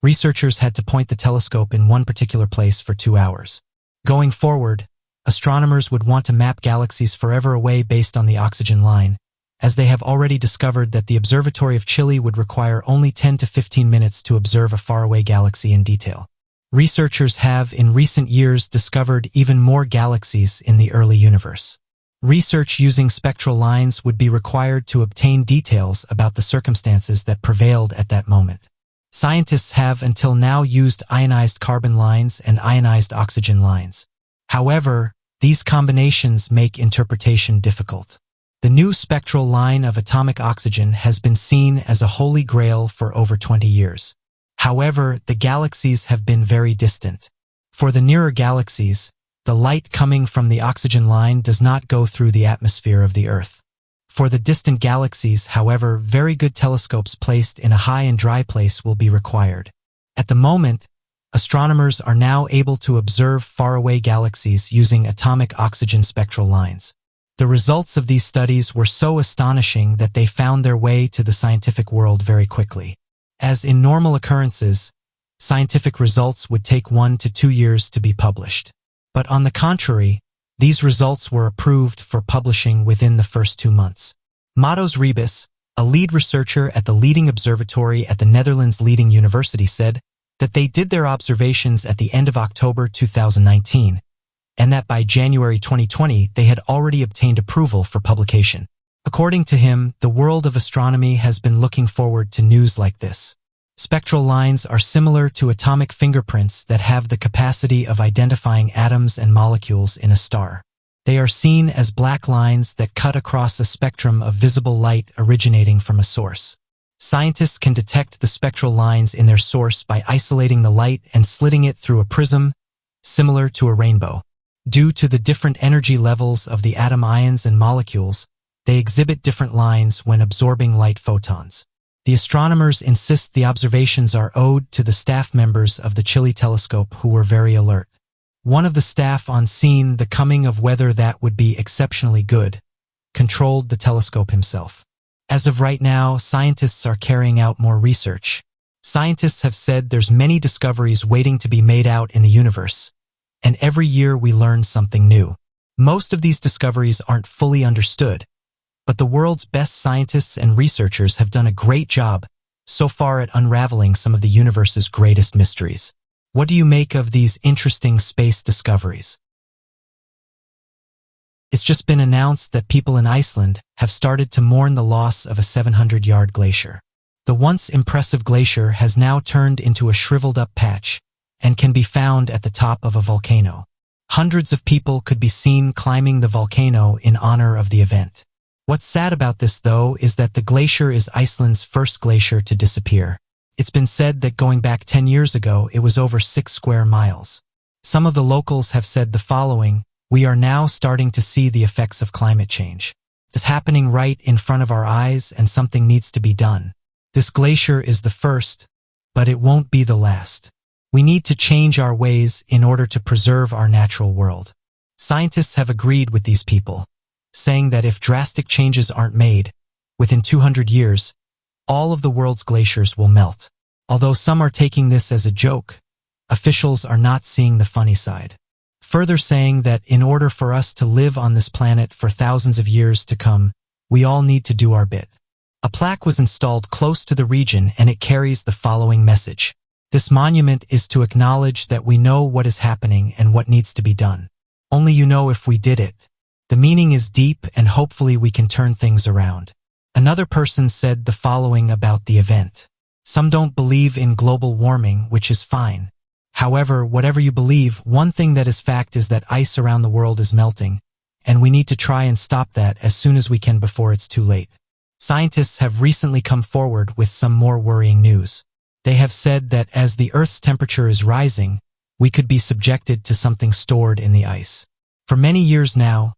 researchers had to point the telescope in one particular place for 2 hours. Going forward, astronomers would want to map galaxies forever away based on the oxygen line, as they have already discovered that the Observatory of Chile would require only 10 to 15 minutes to observe a faraway galaxy in detail. Researchers have in recent years discovered even more galaxies in the early universe. Research using spectral lines would be required to obtain details about the circumstances that prevailed at that moment. Scientists have until now used ionized carbon lines and ionized oxygen lines. However, these combinations make interpretation difficult. The new spectral line of atomic oxygen has been seen as a holy grail for over 20 years. However, the galaxies have been very distant. For the nearer galaxies, the light coming from the oxygen line does not go through the atmosphere of the Earth. For the distant galaxies, however, very good telescopes placed in a high and dry place will be required. At the moment, astronomers are now able to observe faraway galaxies using atomic oxygen spectral lines. The results of these studies were so astonishing that they found their way to the scientific world very quickly. As in normal occurrences, scientific results would take 1 to 2 years to be published. But on the contrary, these results were approved for publishing within the first 2 months. Matos Rebus, a lead researcher at the leading observatory at the Netherlands' leading university, said that they did their observations at the end of October 2019, and that by January 2020 they had already obtained approval for publication. According to him, the world of astronomy has been looking forward to news like this. Spectral lines are similar to atomic fingerprints that have the capacity of identifying atoms and molecules in a star. They are seen as black lines that cut across a spectrum of visible light originating from a source. Scientists can detect the spectral lines in their source by isolating the light and slitting it through a prism, similar to a rainbow. Due to the different energy levels of the atom ions and molecules, they exhibit different lines when absorbing light photons. The astronomers insist the observations are owed to the staff members of the Chile telescope who were very alert. One of the staff on scene, the coming of weather that would be exceptionally good, controlled the telescope himself. As of right now, scientists are carrying out more research. Scientists have said there's many discoveries waiting to be made out in the universe, and every year we learn something new. Most of these discoveries aren't fully understood, but the world's best scientists and researchers have done a great job so far at unraveling some of the universe's greatest mysteries. What do you make of these interesting space discoveries? It's just been announced that people in Iceland have started to mourn the loss of a 700-yard glacier. The once impressive glacier has now turned into a shriveled-up patch and can be found at the top of a volcano. Hundreds of people could be seen climbing the volcano in honor of the event. What's sad about this, though, is that the glacier is Iceland's first glacier to disappear. It's been said that going back 10 years ago, it was over 6 square miles. Some of the locals have said the following: "We are now starting to see the effects of climate change. It's happening right in front of our eyes and something needs to be done. This glacier is the first, but it won't be the last. We need to change our ways in order to preserve our natural world." Scientists have agreed with these people, saying that if drastic changes aren't made, within 200 years, all of the world's glaciers will melt. Although some are taking this as a joke, officials are not seeing the funny side. Further saying that in order for us to live on this planet for thousands of years to come, we all need to do our bit. A plaque was installed close to the region and it carries the following message: "This monument is to acknowledge that we know what is happening and what needs to be done. Only you know if we did it. The meaning is deep and hopefully we can turn things around." Another person said the following about the event: "Some don't believe in global warming, which is fine. However, whatever you believe, one thing that is fact is that ice around the world is melting, and we need to try and stop that as soon as we can before it's too late. Scientists have recently come forward with some more worrying news. They have said that as the Earth's temperature is rising, we could be subjected to something stored in the ice. For many years now,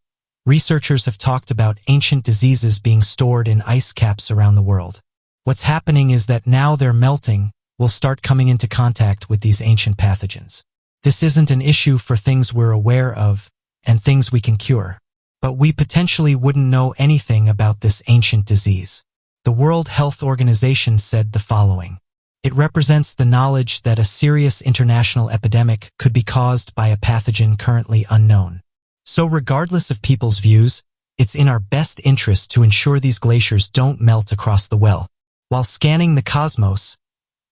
researchers have talked about ancient diseases being stored in ice caps around the world. What's happening is that now they're melting, we'll start coming into contact with these ancient pathogens. This isn't an issue for things we're aware of and things we can cure, but we potentially wouldn't know anything about this ancient disease. The World Health Organization said the following. It represents the knowledge that a serious international epidemic could be caused by a pathogen currently unknown. So regardless of people's views, it's in our best interest to ensure these glaciers don't melt across the well. While scanning the cosmos,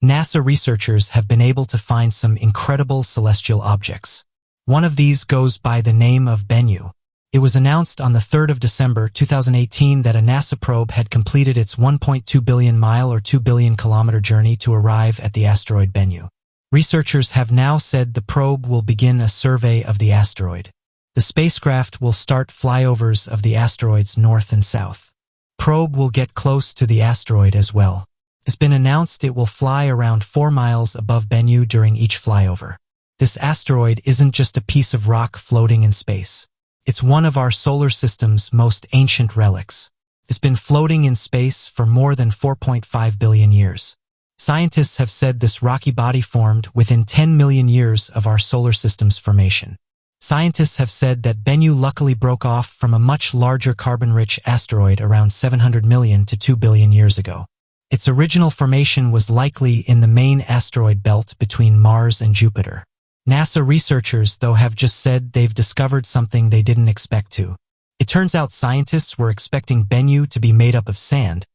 NASA researchers have been able to find some incredible celestial objects. One of these goes by the name of Bennu. It was announced on the 3rd of December 2018 that a NASA probe had completed its 1.2 billion mile or 2 billion kilometer journey to arrive at the asteroid Bennu. Researchers have now said the probe will begin a survey of the asteroid. The spacecraft will start flyovers of the asteroid's north and south. Probe will get close to the asteroid as well. It's been announced it will fly around 4 miles above Bennu during each flyover. This asteroid isn't just a piece of rock floating in space. It's one of our solar system's most ancient relics. It's been floating in space for more than 4.5 billion years. Scientists have said this rocky body formed within 10 million years of our solar system's formation. Scientists have said that Bennu luckily broke off from a much larger carbon-rich asteroid around 700 million to 2 billion years ago. Its original formation was likely in the main asteroid belt between Mars and Jupiter. NASA researchers, though, have just said they've discovered something they didn't expect to. It turns out scientists were expecting Bennu to be made up of sand,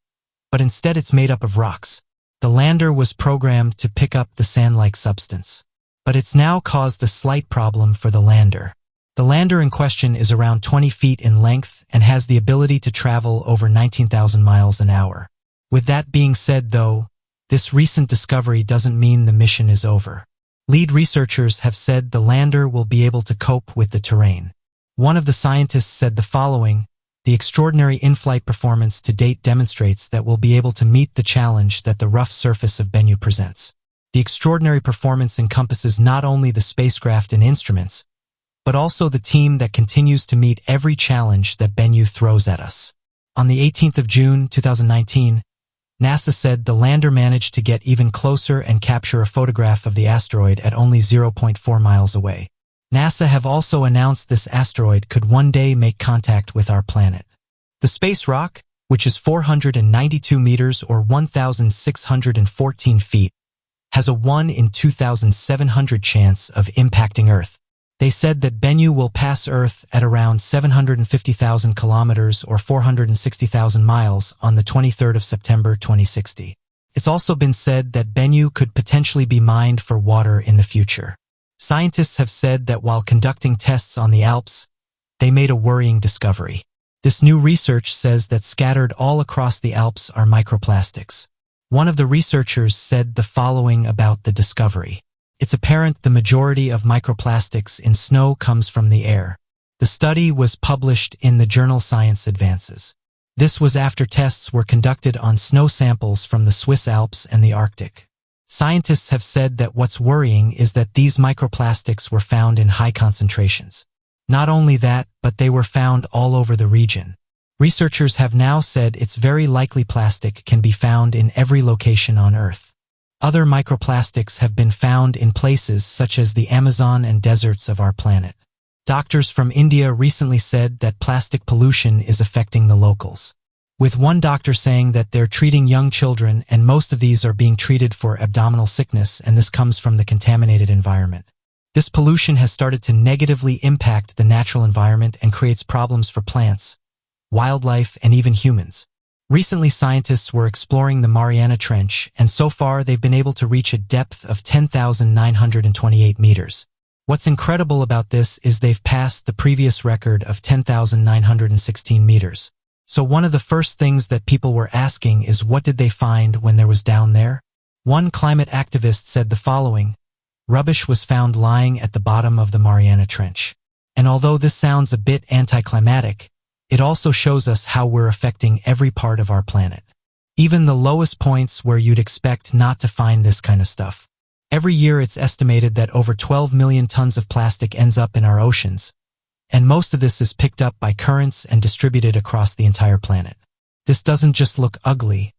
but instead it's made up of rocks. The lander was programmed to pick up the sand-like substance, but it's now caused a slight problem for the lander. The lander in question is around 20 feet in length and has the ability to travel over 19,000 miles an hour. With that being said, though, this recent discovery doesn't mean the mission is over. Lead researchers have said the lander will be able to cope with the terrain. One of the scientists said the following, "The extraordinary in-flight performance to date demonstrates that we'll be able to meet the challenge that the rough surface of Bennu presents." The extraordinary performance encompasses not only the spacecraft and instruments, but also the team that continues to meet every challenge that Bennu throws at us. On the 18th of June 2019, NASA said the lander managed to get even closer and capture a photograph of the asteroid at only 0.4 miles away. NASA have also announced this asteroid could one day make contact with our planet. The space rock, which is 492 meters or 1,614 feet, has a 1 in 2,700 chance of impacting Earth. They said that Bennu will pass Earth at around 750,000 kilometers or 460,000 miles on the 23rd of September 2060. It's also been said that Bennu could potentially be mined for water in the future. Scientists have said that while conducting tests on the Alps, they made a worrying discovery. This new research says that scattered all across the Alps are microplastics. One of the researchers said the following about the discovery. It's apparent the majority of microplastics in snow comes from the air. The study was published in the journal Science Advances. This was after tests were conducted on snow samples from the Swiss Alps and the Arctic. Scientists have said that what's worrying is that these microplastics were found in high concentrations. Not only that, but they were found all over the region. Researchers have now said it's very likely plastic can be found in every location on Earth. Other microplastics have been found in places such as the Amazon and deserts of our planet. Doctors from India recently said that plastic pollution is affecting the locals, with one doctor saying that they're treating young children and most of these are being treated for abdominal sickness, and this comes from the contaminated environment. This pollution has started to negatively impact the natural environment and creates problems for plants, wildlife, and even humans. Recently, scientists were exploring the Mariana Trench, and so far they've been able to reach a depth of 10,928 meters. What's incredible about this is they've passed the previous record of 10,916 meters. So one of the first things that people were asking is what did they find when there was down there? One climate activist said the following, rubbish was found lying at the bottom of the Mariana Trench. And although this sounds a bit anticlimactic, it also shows us how we're affecting every part of our planet. Even the lowest points where you'd expect not to find this kind of stuff. Every year it's estimated that over 12 million tons of plastic ends up in our oceans, and most of this is picked up by currents and distributed across the entire planet. This doesn't just look ugly,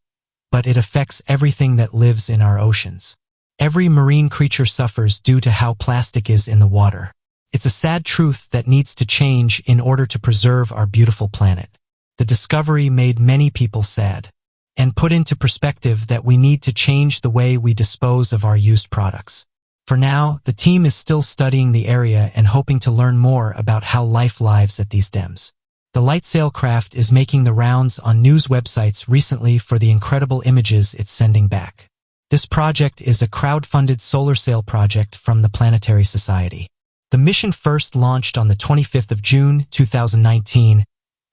but it affects everything that lives in our oceans. Every marine creature suffers due to how plastic is in the water. It's a sad truth that needs to change in order to preserve our beautiful planet. The discovery made many people sad, and put into perspective that we need to change the way we dispose of our used products. For now, the team is still studying the area and hoping to learn more about how life lives at these dams. The light sail craft is making the rounds on news websites recently for the incredible images it's sending back. This project is a crowd-funded solar sail project from the Planetary Society. The mission first launched on the 25th of June, 2019,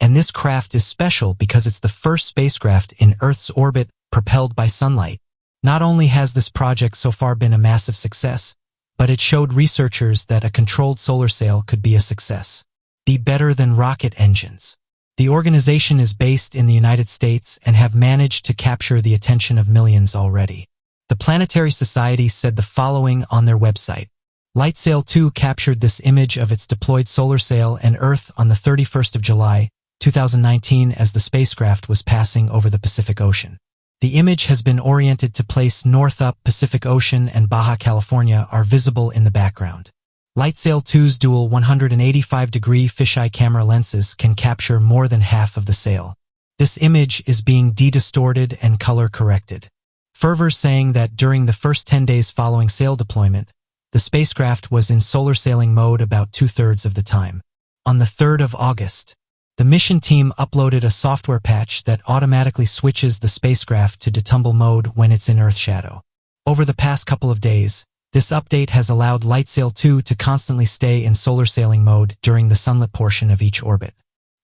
and this craft is special because it's the first spacecraft in Earth's orbit propelled by sunlight. Not only has this project so far been a massive success, but it showed researchers that a controlled solar sail could be a success. Be better than rocket engines. The organization is based in the United States and have managed to capture the attention of millions already. The Planetary Society said the following on their website. LightSail 2 captured this image of its deployed solar sail and Earth on the 31st of July, 2019 as the spacecraft was passing over the Pacific Ocean. The image has been oriented to place north up Pacific Ocean and Baja California are visible in the background. LightSail 2's dual 185-degree fisheye camera lenses can capture more than half of the sail. This image is being de-distorted and color-corrected. Fervor saying that during the first 10 days following sail deployment, the spacecraft was in solar sailing mode about 2/3 of the time. On the 3rd of August, the mission team uploaded a software patch that automatically switches the spacecraft to detumble mode when it's in Earth shadow. Over the past couple of days, this update has allowed LightSail 2 to constantly stay in solar sailing mode during the sunlit portion of each orbit.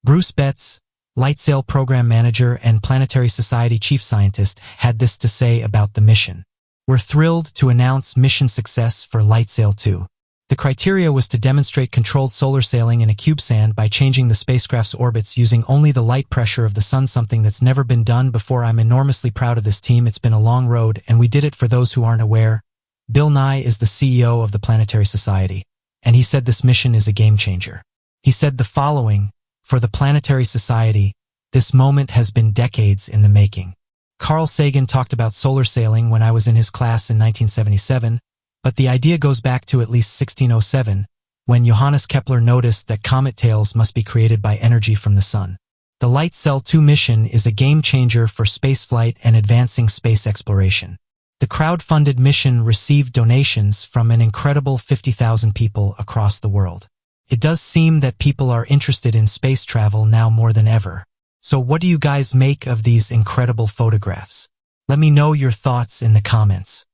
Bruce Betts, LightSail Program Manager and Planetary Society Chief Scientist, had this to say about the mission. We're thrilled to announce mission success for LightSail 2. The criteria was to demonstrate controlled solar sailing in a CubeSat by changing the spacecraft's orbits using only the light pressure of the sun, something that's never been done before. I'm enormously proud of this team. It's been a long road, and we did it. For those who aren't aware, Bill Nye is the CEO of the Planetary Society, and he said this mission is a game changer. He said the following, for the Planetary Society, this moment has been decades in the making. Carl Sagan talked about solar sailing when I was in his class in 1977, but the idea goes back to at least 1607, when Johannes Kepler noticed that comet tails must be created by energy from the sun. The LightSail 2 mission is a game changer for spaceflight and advancing space exploration. The crowd-funded mission received donations from an incredible 50,000 people across the world. It does seem that people are interested in space travel now more than ever. So what do you guys make of these incredible photographs? Let me know your thoughts in the comments.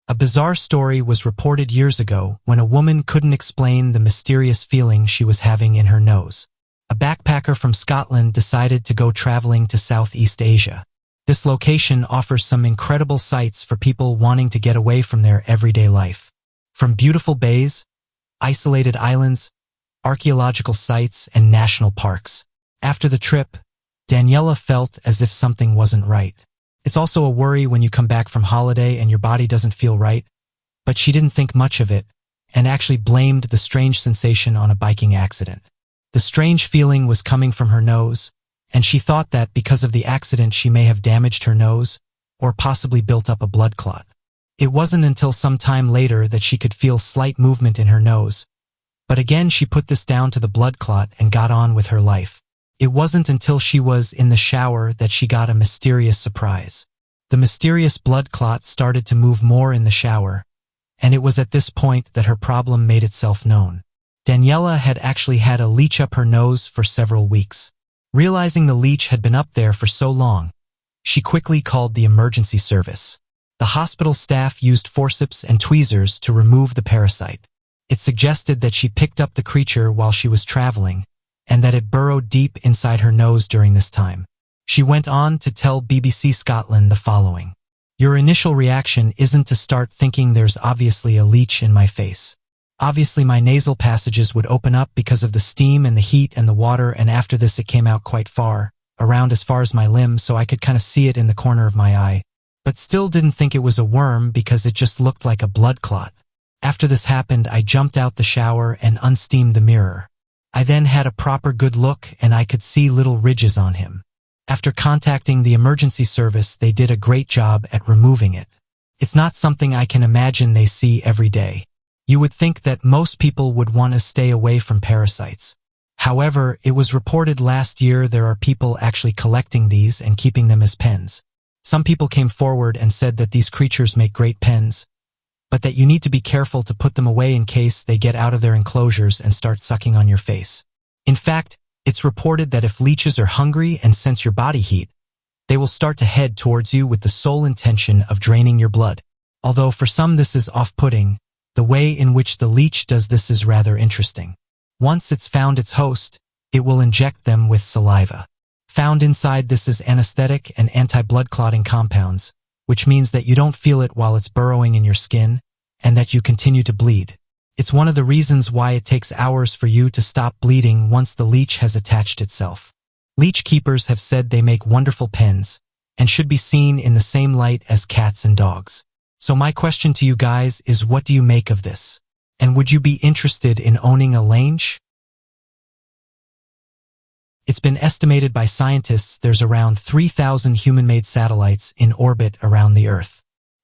A bizarre story was reported years ago when a woman couldn't explain the mysterious feeling she was having in her nose. A backpacker from Scotland decided to go traveling to Southeast Asia. This location offers some incredible sights for people wanting to get away from their everyday life. From beautiful bays, isolated islands, archaeological sites, and national parks. After the trip, Daniela felt as if something wasn't right. It's also a worry when you come back from holiday and your body doesn't feel right, but she didn't think much of it and actually blamed the strange sensation on a biking accident. The strange feeling was coming from her nose, and she thought that because of the accident she may have damaged her nose or possibly built up a blood clot. It wasn't until some time later that she could feel slight movement in her nose, but again she put this down to the blood clot and got on with her life. It wasn't until she was in the shower that she got a mysterious surprise. The mysterious blood clot started to move more in the shower, and it was at this point that her problem made itself known. Daniela had actually had a leech up her nose for several weeks. Realizing the leech had been up there for so long, she quickly called the emergency service. The hospital staff used forceps and tweezers to remove the parasite. It suggested that she picked up the creature while she was traveling, and that it burrowed deep inside her nose during this time. She went on to tell BBC Scotland the following. Your initial reaction isn't to start thinking there's obviously a leech in my face. Obviously my nasal passages would open up because of the steam and the heat and the water, and after this it came out quite far, around as far as my limb, so I could kind of see it in the corner of my eye. But still didn't think it was a worm because it just looked like a blood clot. After this happened, I jumped out the shower and unsteamed the mirror. I then had a proper good look and I could see little ridges on him. After contacting the emergency service, they did a great job at removing it. It's not something I can imagine they see every day. You would think that most people would want to stay away from parasites. However, it was reported last year there are people actually collecting these and keeping them as pens. Some people came forward and said that these creatures make great pens, but that you need to be careful to put them away in case they get out of their enclosures and start sucking on your face. In fact, it's reported that if leeches are hungry and sense your body heat, they will start to head towards you with the sole intention of draining your blood. Although for some this is off-putting, the way in which the leech does this is rather interesting. Once it's found its host, it will inject them with saliva. Found inside this is anesthetic and anti-blood clotting compounds, which means that you don't feel it while it's burrowing in your skin, and that you continue to bleed. It's one of the reasons why it takes hours for you to stop bleeding once the leech has attached itself. Leech keepers have said they make wonderful pens, and should be seen in the same light as cats and dogs. So my question to you guys is, what do you make of this? And would you be interested in owning a leech? It's been estimated by scientists there's around 3,000 human-made satellites in orbit around the Earth.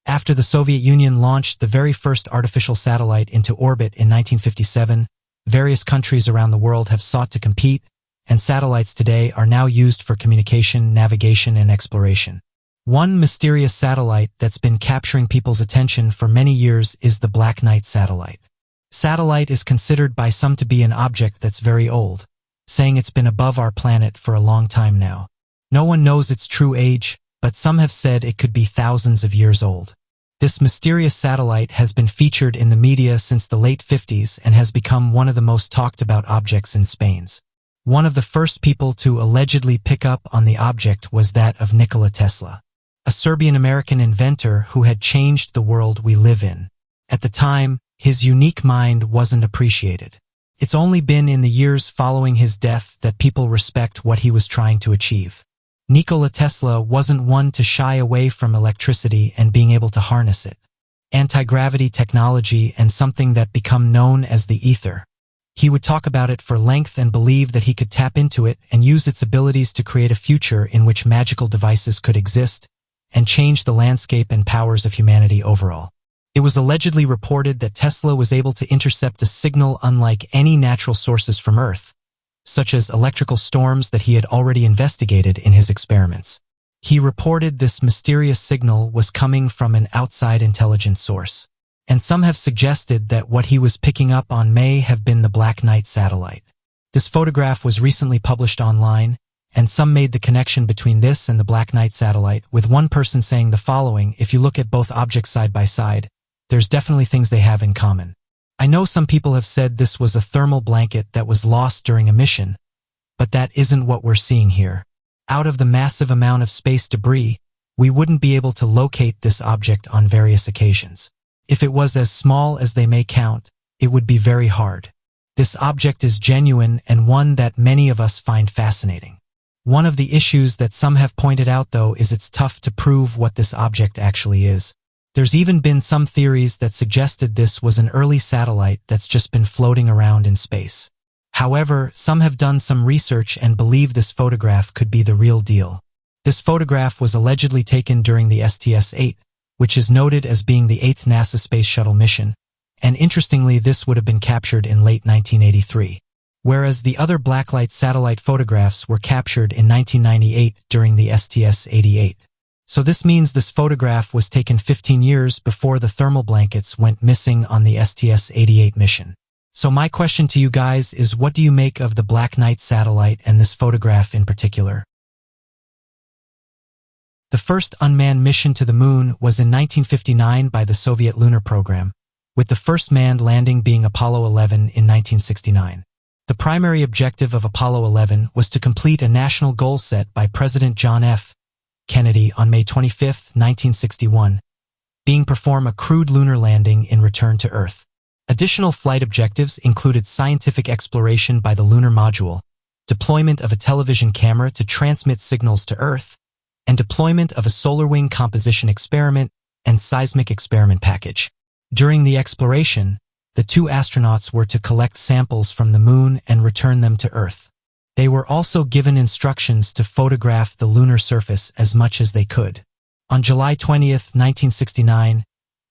After the Soviet Union launched the very first artificial satellite into orbit in 1957, various countries around the world have sought to compete, and satellites today are now used for communication, navigation, and exploration. One mysterious satellite that's been capturing people's attention for many years is the Black Knight satellite. Satellite is considered by some to be an object that's very old, saying it's been above our planet for a long time now. No one knows its true age, but some have said it could be thousands of years old. This mysterious satellite has been featured in the media since the late 50s and has become one of the most talked about objects in Spain's. One of the first people to allegedly pick up on the object was that of Nikola Tesla, a Serbian-American inventor who had changed the world we live in. At the time, his unique mind wasn't appreciated. It's only been in the years following his death that people respect what he was trying to achieve. Nikola Tesla wasn't one to shy away from electricity and being able to harness it. Anti-gravity technology and something that become known as the ether. He would talk about it for length and believe that he could tap into it and use its abilities to create a future in which magical devices could exist and change the landscape and powers of humanity overall. It was allegedly reported that Tesla was able to intercept a signal unlike any natural sources from Earth, such as electrical storms that he had already investigated in his experiments. He reported this mysterious signal was coming from an outside intelligent source, and some have suggested that what he was picking up on may have been the Black Knight satellite. This photograph was recently published online, and some made the connection between this and the Black Knight satellite, with one person saying the following: if you look at both objects side by side, there's definitely things they have in common. I know some people have said this was a thermal blanket that was lost during a mission, but that isn't what we're seeing here. Out of the massive amount of space debris, we wouldn't be able to locate this object on various occasions. If it was as small as they may count, it would be very hard. This object is genuine and one that many of us find fascinating. One of the issues that some have pointed out, though, is it's tough to prove what this object actually is. There's even been some theories that suggested this was an early satellite that's just been floating around in space. However, some have done some research and believe this photograph could be the real deal. This photograph was allegedly taken during the STS-8, which is noted as being the 8th NASA Space Shuttle mission, and interestingly this would have been captured in late 1983, whereas the other blacklight satellite photographs were captured in 1998 during the STS-88. So this means this photograph was taken 15 years before the thermal blankets went missing on the STS-88 mission. So my question to you guys is, what do you make of the Black Knight satellite and this photograph in particular? The first unmanned mission to the moon was in 1959 by the Soviet lunar program, with the first manned landing being Apollo 11 in 1969. The primary objective of Apollo 11 was to complete a national goal set by President John F. Kennedy on May 25, 1961, being perform a crewed lunar landing in return to Earth. Additional flight objectives included scientific exploration by the lunar module, deployment of a television camera to transmit signals to Earth, and deployment of a solar wing composition experiment and seismic experiment package. During the exploration, the two astronauts were to collect samples from the Moon and return them to Earth. They were also given instructions to photograph the lunar surface as much as they could. On July 20, 1969,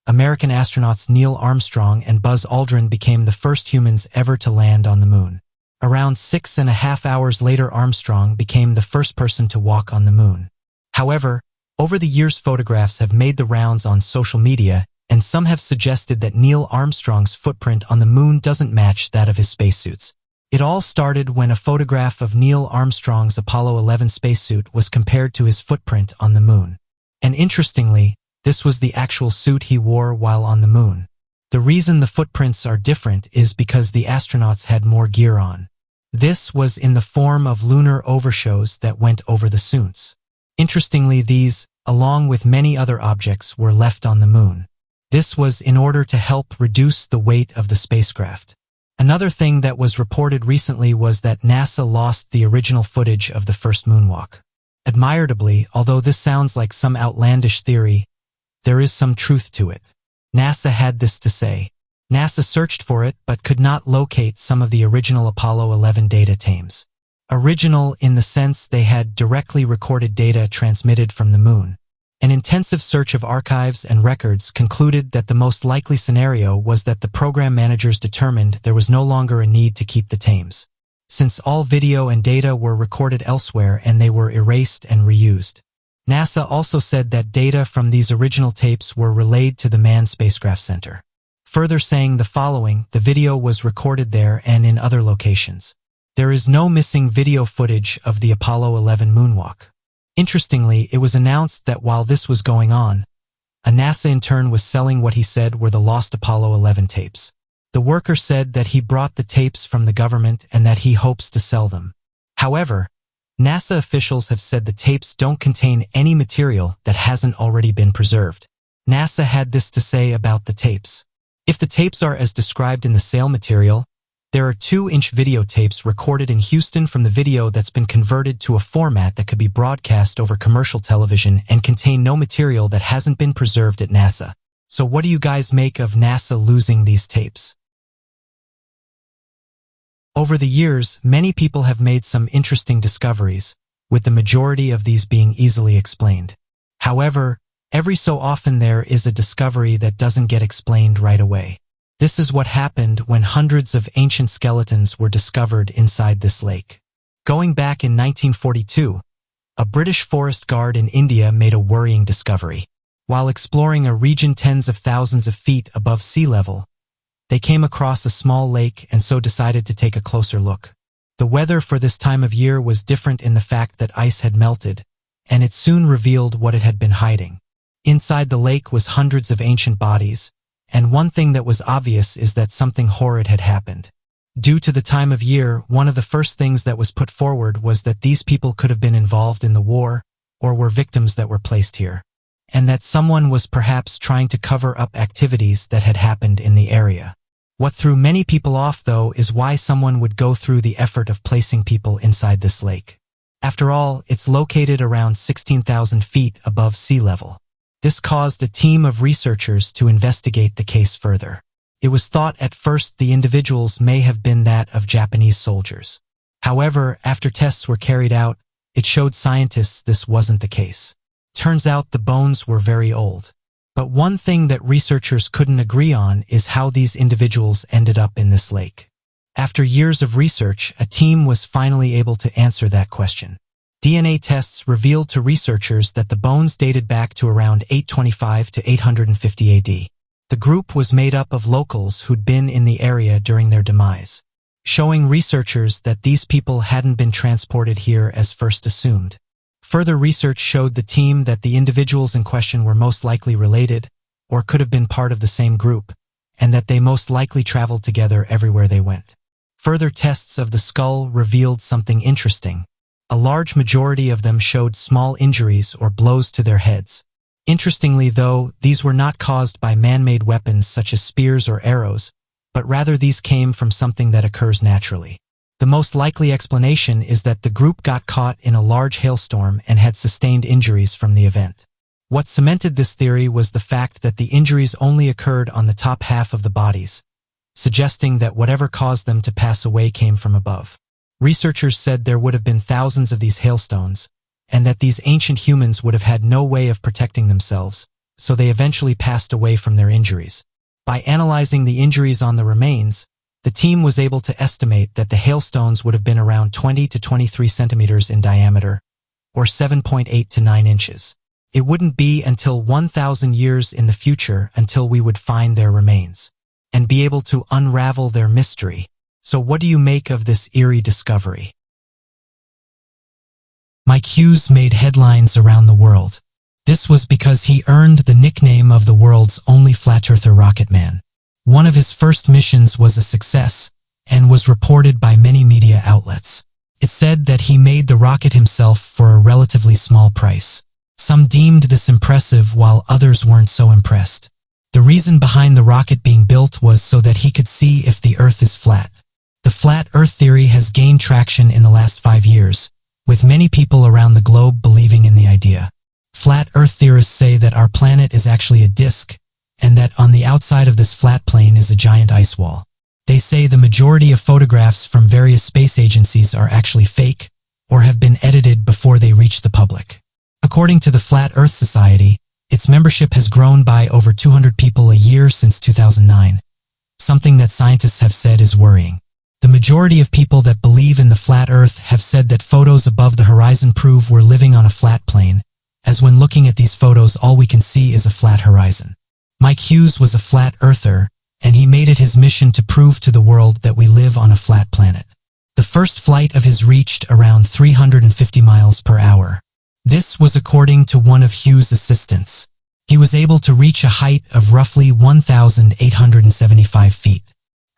American astronauts Neil Armstrong and Buzz Aldrin became the first humans ever to land on the Moon. Around 6.5 hours later, Armstrong became the first person to walk on the Moon. However, over the years, photographs have made the rounds on social media, and some have suggested that Neil Armstrong's footprint on the Moon doesn't match that of his spacesuits. It all started when a photograph of Neil Armstrong's Apollo 11 spacesuit was compared to his footprint on the Moon. And interestingly, this was the actual suit he wore while on the Moon. The reason the footprints are different is because the astronauts had more gear on. This was in the form of lunar overshoes that went over the suits. Interestingly, these, along with many other objects, were left on the Moon. This was in order to help reduce the weight of the spacecraft. Another thing that was reported recently was that NASA lost the original footage of the first moonwalk. Admiredly, although this sounds like some outlandish theory, there is some truth to it. NASA had this to say. NASA searched for it but could not locate some of the original Apollo 11 data tapes. Original in the sense they had directly recorded data transmitted from the Moon. An intensive search of archives and records concluded that the most likely scenario was that the program managers determined there was no longer a need to keep the tapes, since all video and data were recorded elsewhere and they were erased and reused. NASA also said that data from these original tapes were relayed to the Manned Spacecraft Center, further saying the following: the video was recorded there and in other locations. There is no missing video footage of the Apollo 11 moonwalk. Interestingly, it was announced that while this was going on, a NASA intern was selling what he said were the lost Apollo 11 tapes. The worker said that he brought the tapes from the government and that he hopes to sell them. However, NASA officials have said the tapes don't contain any material that hasn't already been preserved. NASA had this to say about the tapes. If the tapes are as described in the sale material, there are 2-inch videotapes recorded in Houston from the video that's been converted to a format that could be broadcast over commercial television and contain no material that hasn't been preserved at NASA. So what do you guys make of NASA losing these tapes? Over the years, many people have made some interesting discoveries, with the majority of these being easily explained. However, every so often there is a discovery that doesn't get explained right away. This is what happened when hundreds of ancient skeletons were discovered inside this lake. Going back in 1942, a British forest guard in India made a worrying discovery. While exploring a region tens of thousands of feet above sea level, they came across a small lake and so decided to take a closer look. The weather for this time of year was different in the fact that ice had melted, and it soon revealed what it had been hiding. Inside the lake was hundreds of ancient bodies, and one thing that was obvious is that something horrid had happened. Due to the time of year, one of the first things that was put forward was that these people could have been involved in the war or were victims that were placed here, and that someone was perhaps trying to cover up activities that had happened in the area. What threw many people off, though, is why someone would go through the effort of placing people inside this lake. After all, it's located around 16,000 feet above sea level. This caused a team of researchers to investigate the case further. It was thought at first the individuals may have been that of Japanese soldiers. However, after tests were carried out, it showed scientists this wasn't the case. Turns out the bones were very old. But one thing that researchers couldn't agree on is how these individuals ended up in this lake. After years of research, a team was finally able to answer that question. DNA tests revealed to researchers that the bones dated back to around 825 to 850 AD. The group was made up of locals who'd been in the area during their demise, showing researchers that these people hadn't been transported here as first assumed. Further research showed the team that the individuals in question were most likely related, or could have been part of the same group, and that they most likely traveled together everywhere they went. Further tests of the skull revealed something interesting. A large majority of them showed small injuries or blows to their heads. Interestingly, though, these were not caused by man-made weapons such as spears or arrows, but rather these came from something that occurs naturally. The most likely explanation is that the group got caught in a large hailstorm and had sustained injuries from the event. What cemented this theory was the fact that the injuries only occurred on the top half of the bodies, suggesting that whatever caused them to pass away came from above. Researchers said there would have been thousands of these hailstones, and that these ancient humans would have had no way of protecting themselves, so they eventually passed away from their injuries. By analyzing the injuries on the remains, the team was able to estimate that the hailstones would have been around 20 to 23 centimeters in diameter, or 7.8 to 9 inches. It wouldn't be until 1,000 years in the future until we would find their remains and be able to unravel their mystery. So what do you make of this eerie discovery? Mike Hughes made headlines around the world. This was because he earned the nickname of the world's only flat-earther rocket man. One of his first missions was a success and was reported by many media outlets. It said that he made the rocket himself for a relatively small price. Some deemed this impressive while others weren't so impressed. The reason behind the rocket being built was so that he could see if the Earth is flat. The flat Earth theory has gained traction in the last 5 years, with many people around the globe believing in the idea. Flat Earth theorists say that our planet is actually a disk, and that on the outside of this flat plane is a giant ice wall. They say the majority of photographs from various space agencies are actually fake or have been edited before they reach the public. According to the Flat Earth Society, its membership has grown by over 200 people a year since 2009, something that scientists have said is worrying. The majority of people that believe in the flat Earth have said that photos above the horizon prove we're living on a flat plane, as when looking at these photos all we can see is a flat horizon. Mike Hughes was a flat earther, and he made it his mission to prove to the world that we live on a flat planet. The first flight of his reached around 350 miles per hour. This was according to one of Hughes' assistants. He was able to reach a height of roughly 1,875 feet.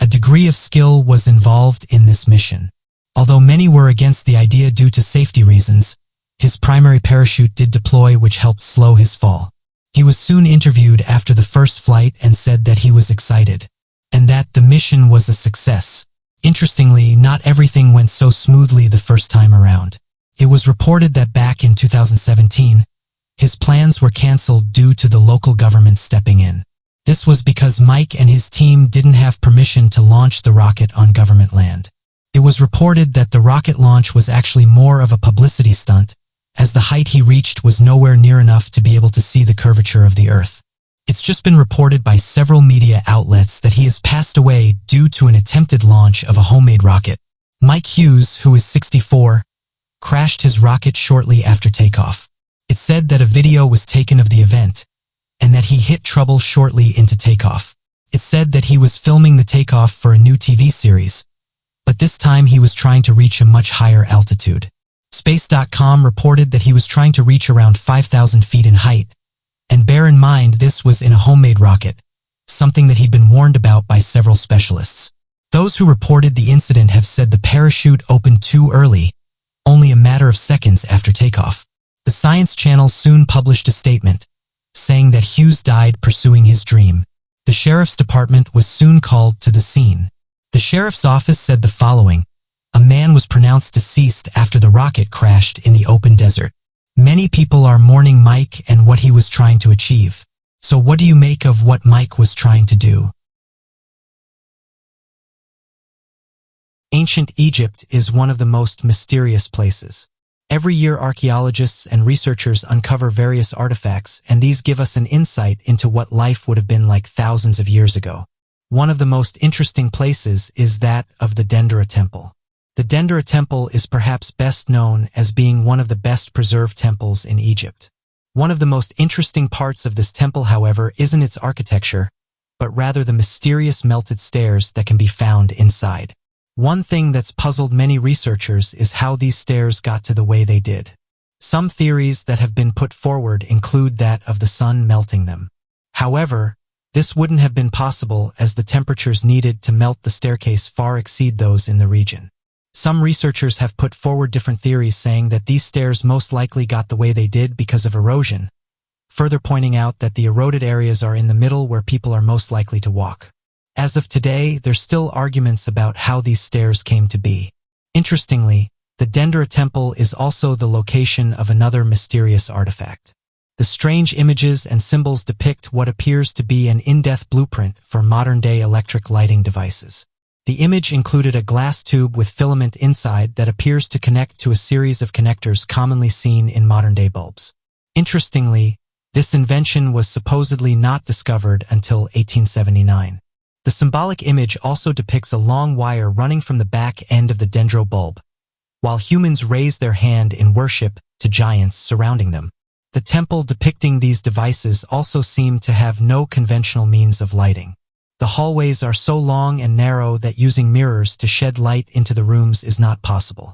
A degree of skill was involved in this mission. Although many were against the idea due to safety reasons, his primary parachute did deploy, which helped slow his fall. He was soon interviewed after the first flight and said that he was excited, and that the mission was a success. Interestingly, not everything went so smoothly the first time around. It was reported that back in 2017, his plans were cancelled due to the local government stepping in. This was because Mike and his team didn't have permission to launch the rocket on government land. It was reported that the rocket launch was actually more of a publicity stunt, as the height he reached was nowhere near enough to be able to see the curvature of the Earth. It's just been reported by several media outlets that he has passed away due to an attempted launch of a homemade rocket. Mike Hughes, who is 64, crashed his rocket shortly after takeoff. It said that a video was taken of the event, and that he hit trouble shortly into takeoff. It said that he was filming the takeoff for a new TV series, but this time he was trying to reach a much higher altitude. Space.com reported that he was trying to reach around 5,000 feet in height, and bear in mind this was in a homemade rocket, something that he'd been warned about by several specialists. Those who reported the incident have said the parachute opened too early, only a matter of seconds after takeoff. The Science Channel soon published a statement, saying that Hughes died pursuing his dream. The sheriff's department was soon called to the scene. The sheriff's office said the following: a man was pronounced deceased after the rocket crashed in the open desert. Many people are mourning Mike and what he was trying to achieve. So what do you make of what Mike was trying to do? Ancient Egypt is one of the most mysterious places. Every year archaeologists and researchers uncover various artifacts, and these give us an insight into what life would have been like thousands of years ago. One of the most interesting places is that of the Dendera Temple. The Dendera Temple is perhaps best known as being one of the best preserved temples in Egypt. One of the most interesting parts of this temple, however, isn't its architecture, but rather the mysterious melted stairs that can be found inside. One thing that's puzzled many researchers is how these stairs got to the way they did. Some theories that have been put forward include that of the sun melting them. However, this wouldn't have been possible as the temperatures needed to melt the staircase far exceed those in the region. Some researchers have put forward different theories saying that these stairs most likely got the way they did because of erosion, further pointing out that the eroded areas are in the middle where people are most likely to walk. As of today, there's still arguments about how these stairs came to be. Interestingly, the Dendra Temple is also the location of another mysterious artifact. The strange images and symbols depict what appears to be an in-depth blueprint for modern-day electric lighting devices. The image included a glass tube with filament inside that appears to connect to a series of connectors commonly seen in modern-day bulbs. Interestingly, this invention was supposedly not discovered until 1879. The symbolic image also depicts a long wire running from the back end of the dendro bulb, while humans raise their hand in worship to giants surrounding them. The temple depicting these devices also seem to have no conventional means of lighting. The hallways are so long and narrow that using mirrors to shed light into the rooms is not possible.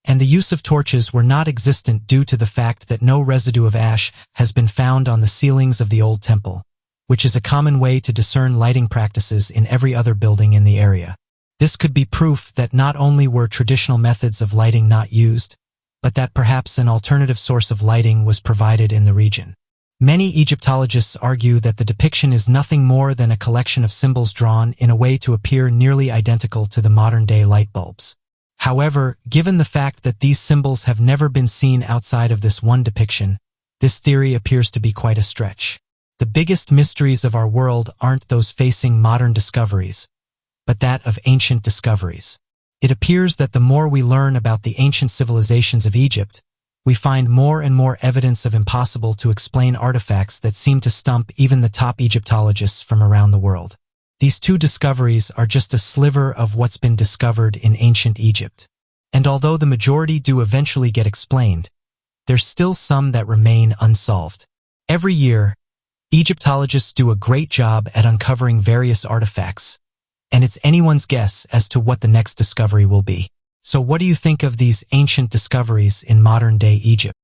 And the use of torches were not existent due to the fact that no residue of ash has been found on the ceilings of the old temple, which is a common way to discern lighting practices in every other building in the area. This could be proof that not only were traditional methods of lighting not used, but that perhaps an alternative source of lighting was provided in the region. Many Egyptologists argue that the depiction is nothing more than a collection of symbols drawn in a way to appear nearly identical to the modern-day light bulbs. However, given the fact that these symbols have never been seen outside of this one depiction, this theory appears to be quite a stretch. The biggest mysteries of our world aren't those facing modern discoveries, but that of ancient discoveries. It appears that the more we learn about the ancient civilizations of Egypt, we find more and more evidence of impossible to explain artifacts that seem to stump even the top Egyptologists from around the world. These two discoveries are just a sliver of what's been discovered in ancient Egypt. And although the majority do eventually get explained, there's still some that remain unsolved. Every year, Egyptologists do a great job at uncovering various artifacts, and it's anyone's guess as to what the next discovery will be. So what do you think of these ancient discoveries in modern-day Egypt?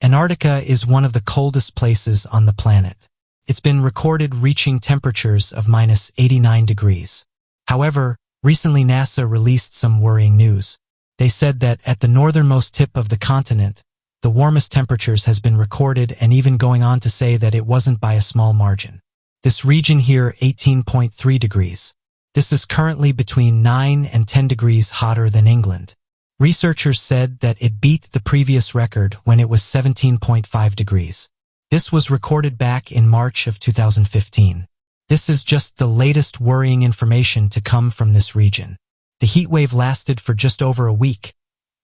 Antarctica is one of the coldest places on the planet. It's been recorded reaching temperatures of -89 degrees. However, recently NASA released some worrying news. They said that at the northernmost tip of the continent, the warmest temperatures has been recorded, and even going on to say that it wasn't by a small margin. This region here, 18.3 degrees. This is currently between 9 and 10 degrees hotter than England. Researchers said that it beat the previous record when it was 17.5 degrees. This was recorded back in March of 2015. This is just the latest worrying information to come from this region. The heat wave lasted for just over a week,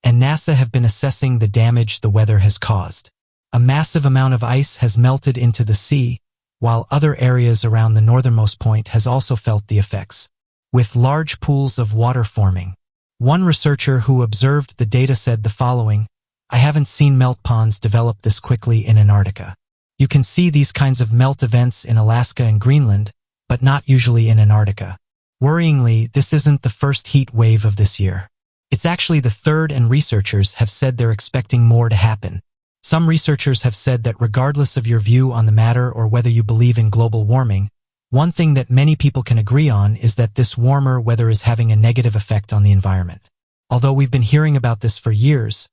and NASA have been assessing the damage the weather has caused. A massive amount of ice has melted into the sea, while other areas around the northernmost point has also felt the effects, with large pools of water forming. One researcher who observed the data said the following: "I haven't seen melt ponds develop this quickly in Antarctica. You can see these kinds of melt events in Alaska and Greenland, but not usually in Antarctica." Worryingly, this isn't the first heat wave of this year. It's actually the third, and researchers have said they're expecting more to happen. Some researchers have said that regardless of your view on the matter or whether you believe in global warming, one thing that many people can agree on is that this warmer weather is having a negative effect on the environment. Although we've been hearing about this for years,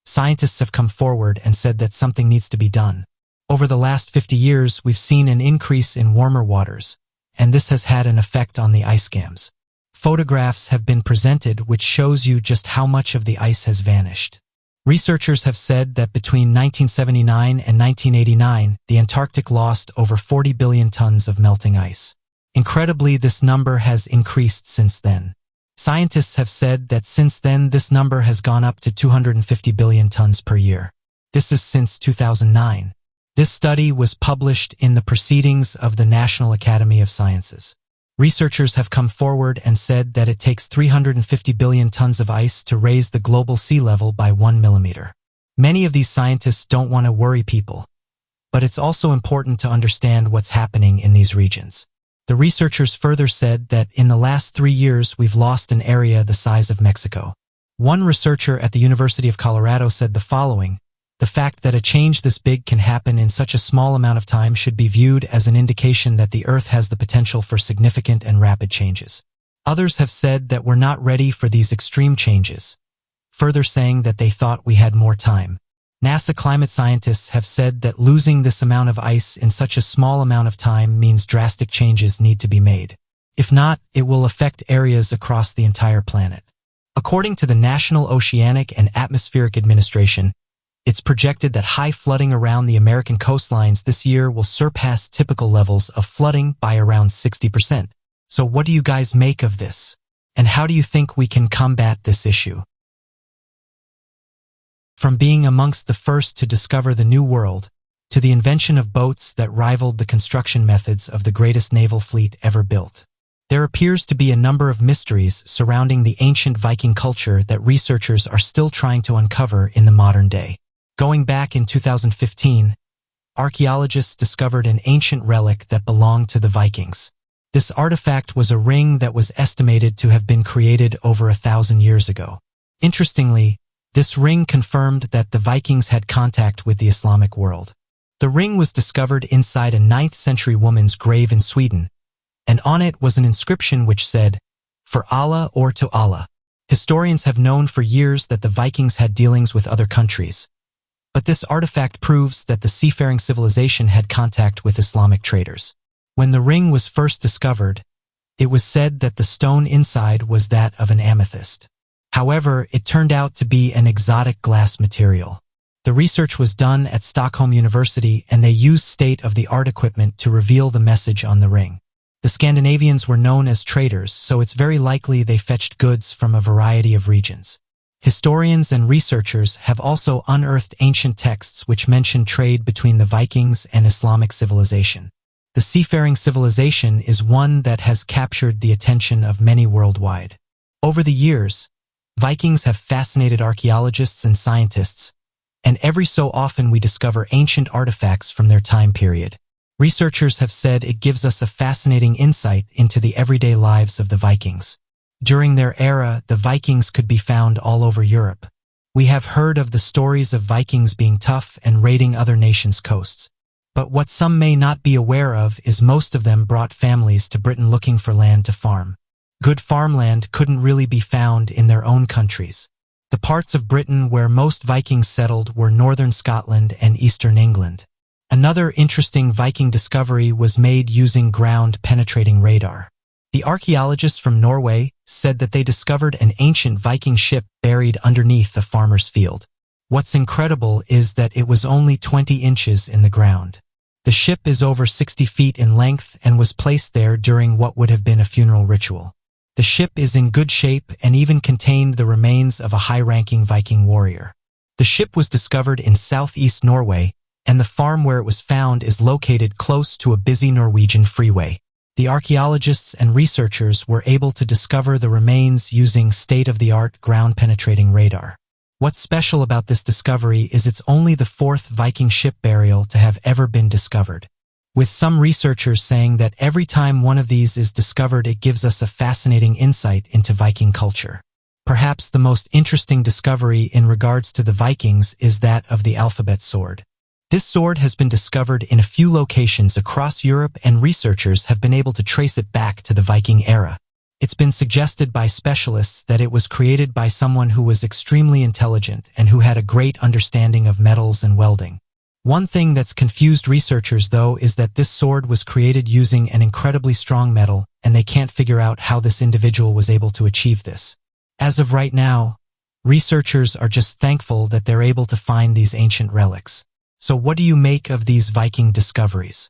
scientists have come forward and said that something needs to be done. Over the last 50 years, we've seen an increase in warmer waters, and this has had an effect on the ice cams. Photographs have been presented which shows you just how much of the ice has vanished. Researchers have said that between 1979 and 1989, the Antarctic lost over 40 billion tons of melting ice. Incredibly, this number has increased since then. Scientists have said that since then this number has gone up to 250 billion tons per year. This is since 2009. This study was published in the Proceedings of the National Academy of Sciences. Researchers have come forward and said that it takes 350 billion tons of ice to raise the global sea level by 1 millimeter. Many of these scientists don't want to worry people, but it's also important to understand what's happening in these regions. The researchers further said that in the last 3 years we've lost an area the size of Mexico. One researcher at the University of Colorado said the following: "The fact that a change this big can happen in such a small amount of time should be viewed as an indication that the Earth has the potential for significant and rapid changes." Others have said that we're not ready for these extreme changes, further saying that they thought we had more time. NASA climate scientists have said that losing this amount of ice in such a small amount of time means drastic changes need to be made. If not, it will affect areas across the entire planet. According to the National Oceanic and Atmospheric Administration, it's projected that high flooding around the American coastlines this year will surpass typical levels of flooding by around 60%. So what do you guys make of this? And how do you think we can combat this issue? From being amongst the first to discover the New World, to the invention of boats that rivaled the construction methods of the greatest naval fleet ever built, there appears to be a number of mysteries surrounding the ancient Viking culture that researchers are still trying to uncover in the modern day. Going back in 2015, archaeologists discovered an ancient relic that belonged to the Vikings. This artifact was a ring that was estimated to have been created over 1,000 years ago. Interestingly, this ring confirmed that the Vikings had contact with the Islamic world. The ring was discovered inside a 9th century woman's grave in Sweden, and on it was an inscription which said, "For Allah or to Allah." Historians have known for years that the Vikings had dealings with other countries, but this artifact proves that the seafaring civilization had contact with Islamic traders. When the ring was first discovered, it was said that the stone inside was that of an amethyst. However, it turned out to be an exotic glass material. The research was done at Stockholm University, and they used state-of-the-art equipment to reveal the message on the ring. The Scandinavians were known as traders, so it's very likely they fetched goods from a variety of regions. Historians and researchers have also unearthed ancient texts which mention trade between the Vikings and Islamic civilization. The seafaring civilization is one that has captured the attention of many worldwide. Over the years, Vikings have fascinated archaeologists and scientists, and every so often we discover ancient artifacts from their time period. Researchers have said it gives us a fascinating insight into the everyday lives of the Vikings. During their era, the Vikings could be found all over Europe. We have heard of the stories of Vikings being tough and raiding other nations' coasts. But what some may not be aware of is most of them brought families to Britain looking for land to farm. Good farmland couldn't really be found in their own countries. The parts of Britain where most Vikings settled were northern Scotland and eastern England. Another interesting Viking discovery was made using ground-penetrating radar. The archaeologists from Norway said that they discovered an ancient Viking ship buried underneath a farmer's field. What's incredible is that it was only 20 inches in the ground. The ship is over 60 feet in length and was placed there during what would have been a funeral ritual. The ship is in good shape and even contained the remains of a high-ranking Viking warrior. The ship was discovered in southeast Norway, and the farm where it was found is located close to a busy Norwegian freeway. The archaeologists and researchers were able to discover the remains using state-of-the-art ground-penetrating radar. What's special about this discovery is it's only the 4th Viking ship burial to have ever been discovered, with some researchers saying that every time one of these is discovered it gives us a fascinating insight into Viking culture. Perhaps the most interesting discovery in regards to the Vikings is that of the alphabet sword. This sword has been discovered in a few locations across Europe, and researchers have been able to trace it back to the Viking era. It's been suggested by specialists that it was created by someone who was extremely intelligent and who had a great understanding of metals and welding. One thing that's confused researchers, though, is that this sword was created using an incredibly strong metal, and they can't figure out how this individual was able to achieve this. As of right now, researchers are just thankful that they're able to find these ancient relics. So what do you make of these Viking discoveries?